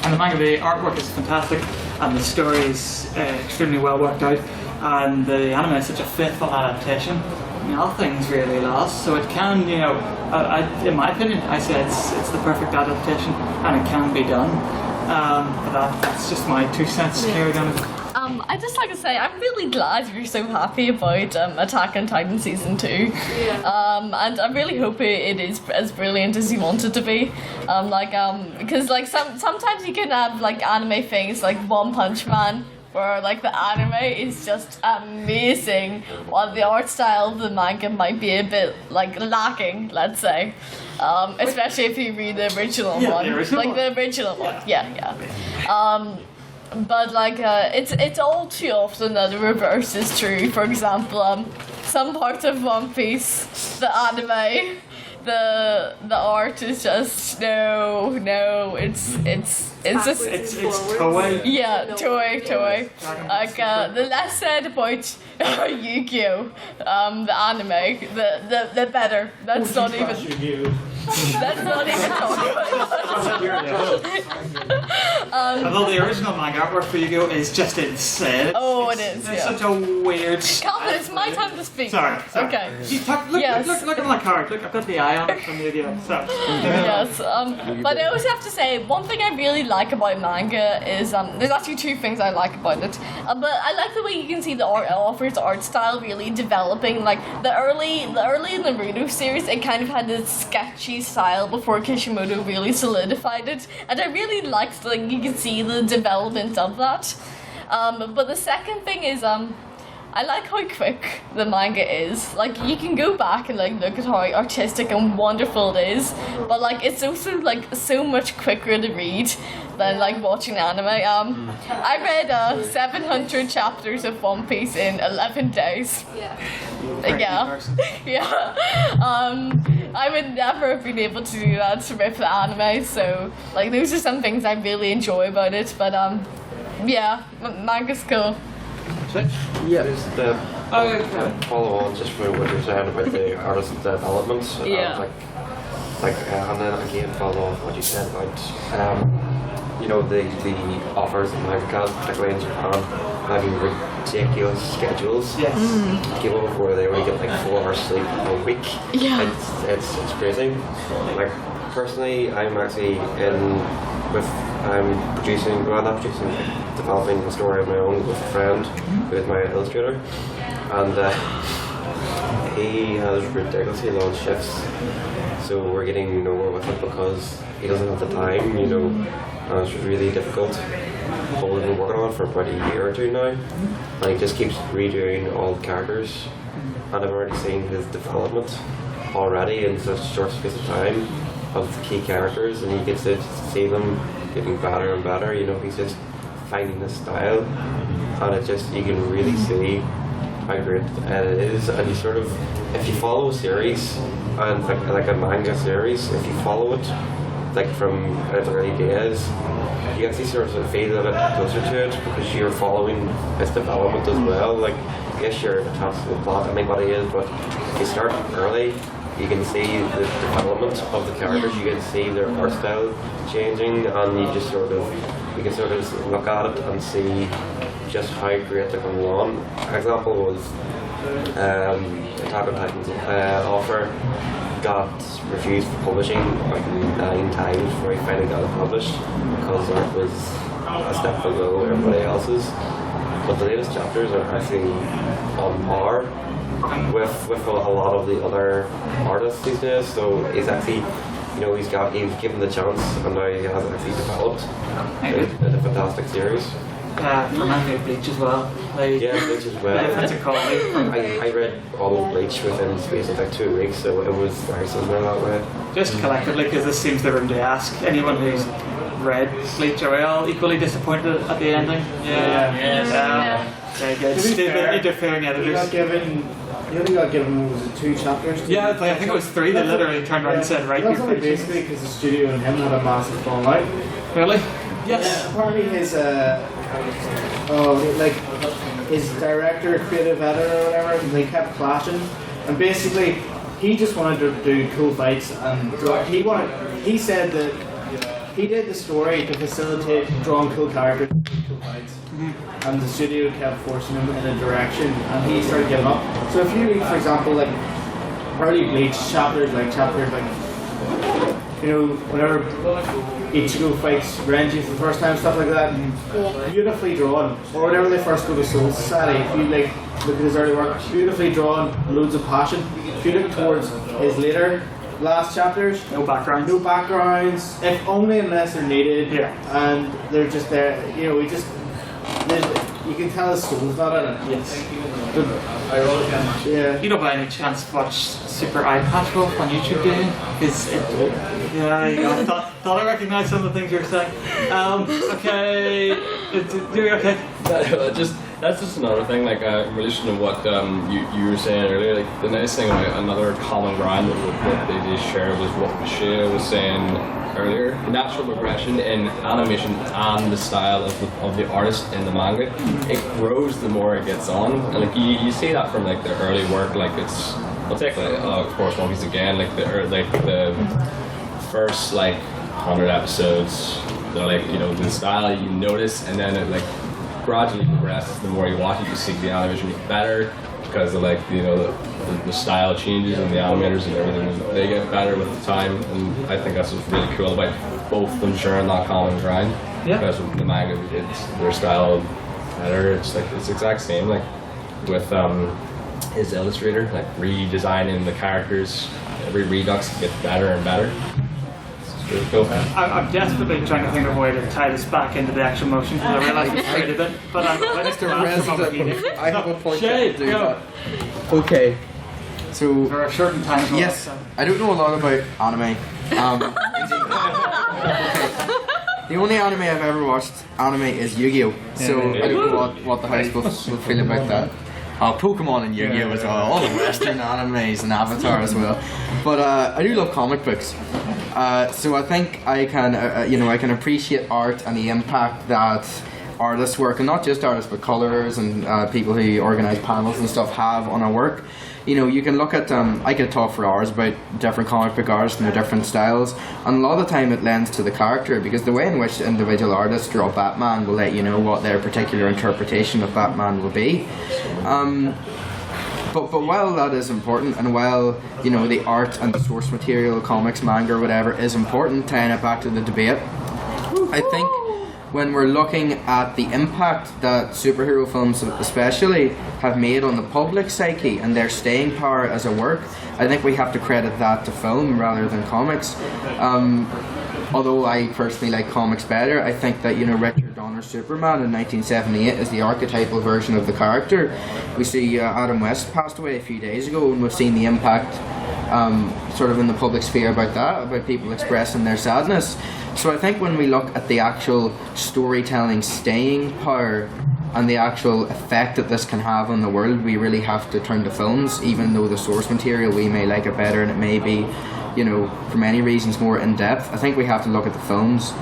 and the manga, the artwork is fantastic, and the story is extremely well worked out, and the anime is such a faithful adaptation. Nothing's really lost, so it can, you know, in my opinion, I say it's the perfect adaptation, and it can be done. But that's just my 2 cents carried on it. I'd just like to say I'm really glad you're so happy about Attack on Titan Season 2. And I really hope it is as brilliant as you want it to be. Because like sometimes you can have like anime things like One Punch Man, where like the anime is just amazing, while the art style of the manga might be a bit like lacking, let's say. Especially if you read the original one. The original one. But like it's all too often that the reverse is true. For example, some parts of One Piece, the anime, the art is just no, it's just Toei. Yeah, Toei. Like the less said about Yu-Gi-Oh, the anime, the better. That's not even. That's not even talking about. Although the original manga artwork for Yu-Gi-Oh is just insane. Oh, it is. It's such a weird. Calvin, it's my time to speak. Sorry. Okay. Look at my card. Look, I've got the eye on it from Yu-Gi-Oh. So. Yes. But I always have to say one thing I really like about manga is there's actually 2 things I like about it. But I like the way you can see the author's art style really developing. Like the early Naruto series, it kind of had this sketchy style before Kishimoto really solidified it, and I really liked like you can see the development of that. But the second thing is I like how quick the manga is. Like you can go back and like look at how artistic and wonderful it is, but like it's also like so much quicker to read than like watching anime. I read 700 chapters of One Piece in 11 days. I would never have been able to do that with the anime. So like those are some things I really enjoy about it. But manga's cool. Yeah, just follow on just for what you're saying about the artist development. And then again follow on what you said about you know the offers and manga, particularly in Japan, having ridiculous schedules. People where they only get like 4 hours sleep a week. It's crazy. Like personally, I'm actually developing a story of my own with a friend who is my illustrator, and he has ridiculously long shifts, so we're getting nowhere with it because he doesn't have the time, you know, and it's really difficult. But we've been working on it for about a year or 2 now, and he just keeps redoing all the characters, and I've already seen his development already in such a short space of time of the key characters, and you get to see them getting better and better. You know, he's just finding the style, and it just, you can really see how great it is. And you sort of, if you follow a series, and like a manga series, if you follow it like from its early days, you actually sort of feel a bit closer to it because you're following its development as well. Like, yes, you're attached to the plot and what it is, but if you start early, you can see the development of the characters, you can see their art style changing, and you can sort of look at it and see just how great they're coming along. An example was Attack on Titan's offer got refused for publishing like 9 times before he finally got it published because art was a step below everybody else's. But the latest chapters are actually on par with a lot of the other artists these days. So he's actually, he's given the chance, and now he has actually developed a fantastic series. For manga Bleach as well. Yeah, Bleach as well. That's a quality. I read all of Bleach within the space of like 2 weeks, so it was very similar that way. Just collectively, because this seems the room to ask, anyone who's read Bleach, are we all equally disappointed at the ending? Yeah. Very good. Stupid interfering editors. You only got given, was it 2 chapters? Yeah, I think it was 3. They literally turned around and said, right, that's only basically because the studio and him had a massive fallout. Really? Yes. Yeah, apparently his director, creative editor or whatever, they kept clashing, and basically he just wanted to do cool fights, and he said that he did the story to facilitate drawing cool characters and cool fights. And the studio kept forcing him in a direction, and he started giving up. So if you read, for example, like early Bleach chapters whenever Ichigo fights Renji for the first time, stuff like that, beautifully drawn. Or whenever they first go to Soul Society, if you look at his early work, beautifully drawn, loads of passion. If you look towards his last chapters, no backgrounds, if only unless they're needed, and they're just there. You can tell his soul's not in it. Yes. Yeah. You don't by any chance watch Super Eye Patch Wolf on YouTube, do you? I thought I recognised some of the things you were saying. Okay. Okay. That's just another thing, like in relation to what you were saying earlier. Like the nice thing about another common ground that they just share was what Shea was saying earlier. The natural progression in animation and the style of the artist in the manga, it grows the more it gets on. And like you see that from like the early work. Like I'll take like of course One Piece again. Like the first like 100 episodes. They're like the style you notice, and then it like gradually progresses. The more you watch it, you see the animation get better because of like the style changes and the animators and everything. They get better with the time, and I think that's what's really cool about both of them sharing that common grind. Yeah. Because with the manga, it's their style better. It's like it's the exact same. Like with his illustrator, like redesigning the characters. Every redux gets better and better. Really cool. I'm desperately trying to think of a way to tie this back into the action motion because I realise we've strayed a bit, but I'm I have a point Shea, to do go. that. Okay. So there are certain times. Yes, I don't know a lot about anime. The only anime I've ever watched is Yu-Gi-Oh! So I don't know what the house will feel about that. Pokemon and Yu-Gi-Oh! As well, all the Western animes and Avatar as well. But I do love comic books. So I think I can, I can appreciate art and the impact that artists' work, and not just artists, but colours and people who organise panels and stuff have on our work. You can look at, I could talk for hours about different comic book artists and their different styles, and a lot of the time it lends to the character, because the way in which the individual artists draw Batman will let you know what their particular interpretation of Batman will be. But while that is important, and while the art and the source material, comics, manga, or whatever is important, tying it back to the debate, I think when we're looking at the impact that superhero films especially have made on the public psyche and their staying power as a work, I think we have to credit that to film rather than comics. Although I personally like comics better, I think that Richard Donner's Superman in 1978 is the archetypal version of the character. We see Adam West passed away a few days ago, and we've seen the impact sort of in the public sphere about people expressing their sadness. So I think when we look at the actual storytelling staying power and the actual effect that this can have on the world, we really have to turn to films, even though the source material we may like it better and it may be for many reasons more in depth. I think we have to look at the films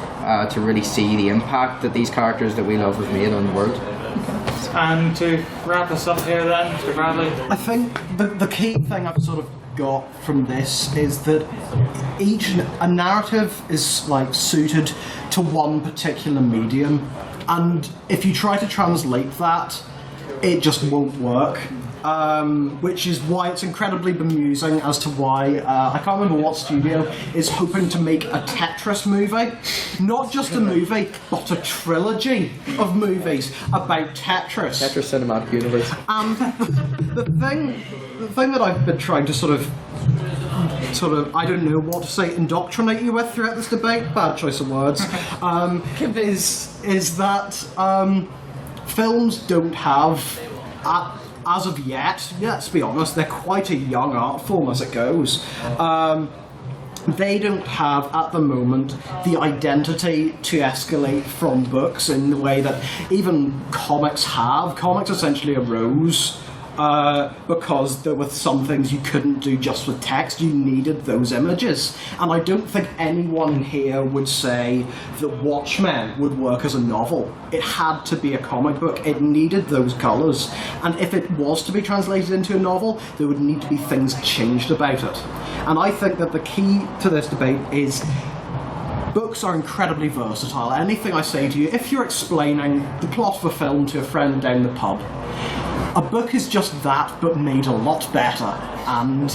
to really see the impact that these characters that we love have made on the world. And to wrap us up here then, Mr. Bradley. I think the key thing I've sort of got from this is that a narrative is like suited to one particular medium, and if you try to translate that, it just won't work. Which is why it's incredibly bemusing as to why I can't remember what studio is hoping to make a Tetris movie. Not just a movie, but a trilogy of movies about Tetris. Tetris Cinematic Universe. And the thing that I've been trying to sort of I don't know what to say, indoctrinate you with throughout this debate, bad choice of words, is that films don't have, as of yet, let's be honest, they're quite a young art form as it goes. They don't have, at the moment, the identity to escalate from books in the way that even comics have. Comics essentially arose because there were some things you couldn't do just with text. You needed those images. And I don't think anyone here would say that Watchmen would work as a novel. It had to be a comic book. It needed those colours. And if it was to be translated into a novel, there would need to be things changed about it. And I think that the key to this debate is books are incredibly versatile. Anything I say to you, if you're explaining the plot of a film to a friend down the pub, a book is just that, but made a lot better and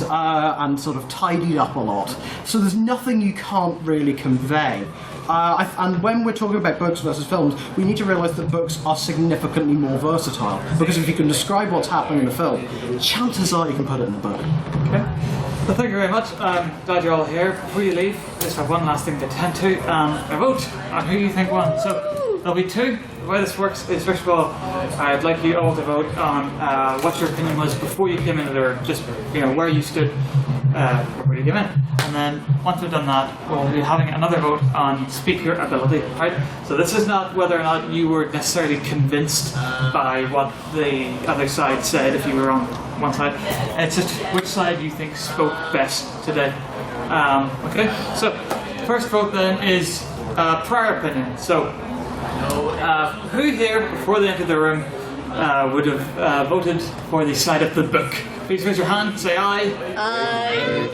sort of tidied up a lot. So there's nothing you can't really convey. And when we're talking about books versus films, we need to realise that books are significantly more versatile. Because if you can describe what's happening in a film, chances are you can put it in a book. Okay. Well, thank you very much. Glad you're all here. Before you leave, just have one last thing to attend to. A vote on who you think won. So there'll be two. The way this works is, first of all, I'd like you all to vote on what your opinion was before you came in, or just where you stood before you came in. And then once we've done that, we'll be having another vote on speaker ability. Right? So this is not whether or not you were necessarily convinced by what the other side said if you were on one side. It's just which side you think spoke best today. Okay. So first vote then is prior opinion. So. Who here, before they entered the room, would have voted for the side of the book? Please raise your hand, say aye. Aye.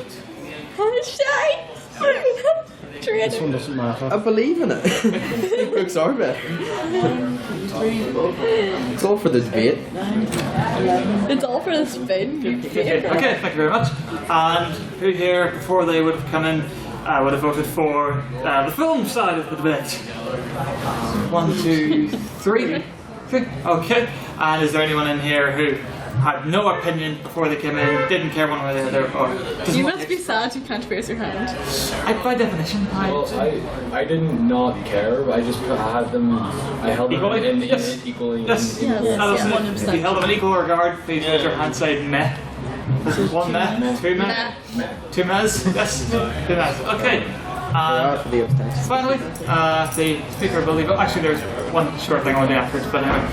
This one doesn't matter. I believe in it. The books are better. It's all for the debate. It's all for the debate. Okay, thank you very much. And who here, before they would have come in, would have voted for the film side of the debate? 1, 2, 3. Okay. And is there anyone in here who had no opinion before they came in, didn't care one way or the other, or You must be sad you can't raise your hand. By definition, I didn't not care. I just had them. I held them in equally. Yes. In equal. If you held them in equal regard, please raise your hand. Say meh. One meh. Two meh. Two mehs. Yes. 2 mehs. Okay. Finally, the speaker ability vote. Actually, there's one short thing I want to do afterwards, but anyway.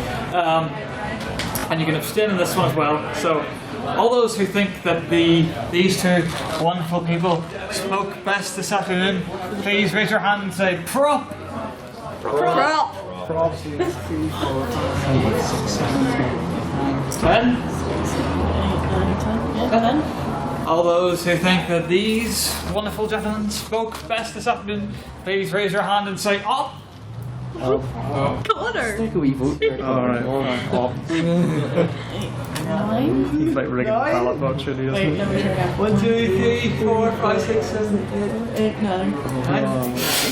And you can abstain on this one as well. So, all those who think that these two wonderful people spoke best this afternoon, please raise your hand and say prop. Prop. Prop. 3, 4, 5, 6, 7, 10. 10. All those who think that these wonderful gentlemen spoke best this afternoon, please raise your hand and say up. Connor. Take a wee vote. Alright. He's like rigging the ballot box, really, isn't he? 1, 2, 3, 4, 5, 6, 7, 8, 9.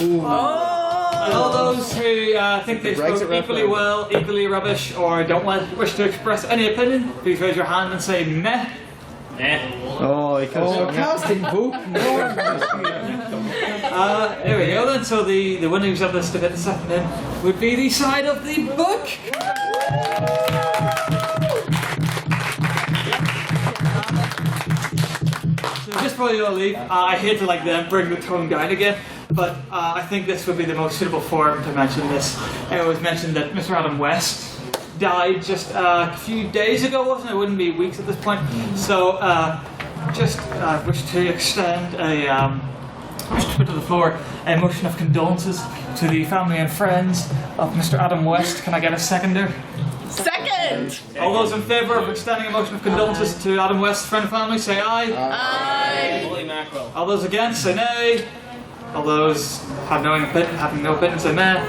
And all those who think they spoke equally well, equally rubbish, or don't wish to express any opinion, please raise your hand and say meh. Oh, casting vote. There we go then. So the winners of this debate this afternoon would be the side of the book. So just before you all leave, I hate to then bring the tone down again, but I think this would be the most suitable forum to mention this. It was mentioned that Mr. Adam West died just a few days ago, wasn't it? It wouldn't be weeks at this point. So just wish to extend wish to put to the floor a motion of condolences to the family and friends of Mr. Adam West. Can I get a seconder? Second! All those in favour of extending a motion of condolences to Adam West's friend and family, say aye. Aye. Holy mackerel. All those against, say nay. All those having no opinion, say nay.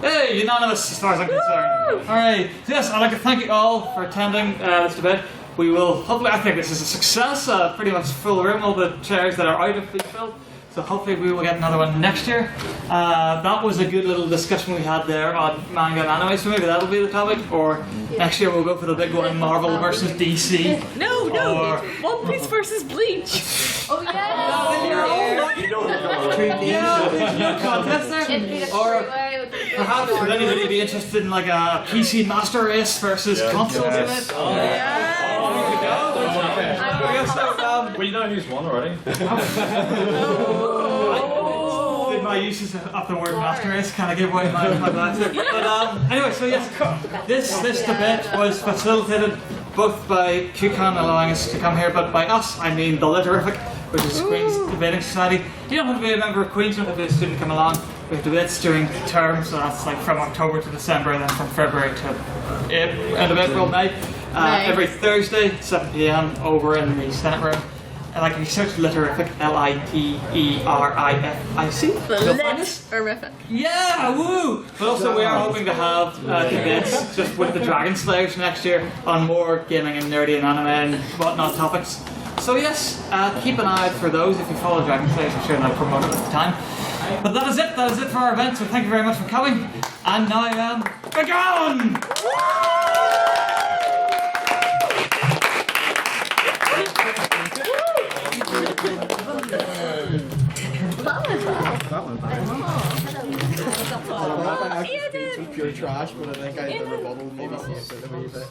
Hey, unanimous as far as I'm concerned. Alright, so yes, I'd like to thank you all for attending this debate. We will, hopefully, I think this is a success, pretty much full room, all the chairs that are out have been filled. So hopefully we will get another one next year. That was a good little discussion we had there on manga and anime, so maybe that'll be the topic. Or next year we'll go for the big one, Marvel versus DC. No, One Piece versus Bleach. Oh yeah! No contest there. Or perhaps would anybody be interested in like a PC Master Race versus console debate? Oh, yeah. Well, you know who's won already. Did my uses of the word master race kind of give away my answer? But anyway, so yes, this debate was facilitated both by QCon allowing us to come here, but by us I mean the Literific, which is Queen's Debating Society. You don't have to be a member of Queen's, you don't have to be a student to come along. We have debates during term, so that's like from October to December, and then from February to end of April, May. Every Thursday, 7 PM, over in the Senate room. And like if you search Literific, Literific. Literific. Yeah, woo! But also we are hoping to have debates just with the Dragonslayers next year on more gaming and nerdy and anime and whatnot topics. So yes, keep an eye out for those if you follow Dragonslayers. I'm sure they'll promote it at the time. But that is it for our event, so thank you very much for coming. And now, we're gone! That went bad. It's pure trash, but I think I had the rebuttal maybe saved it a wee bit.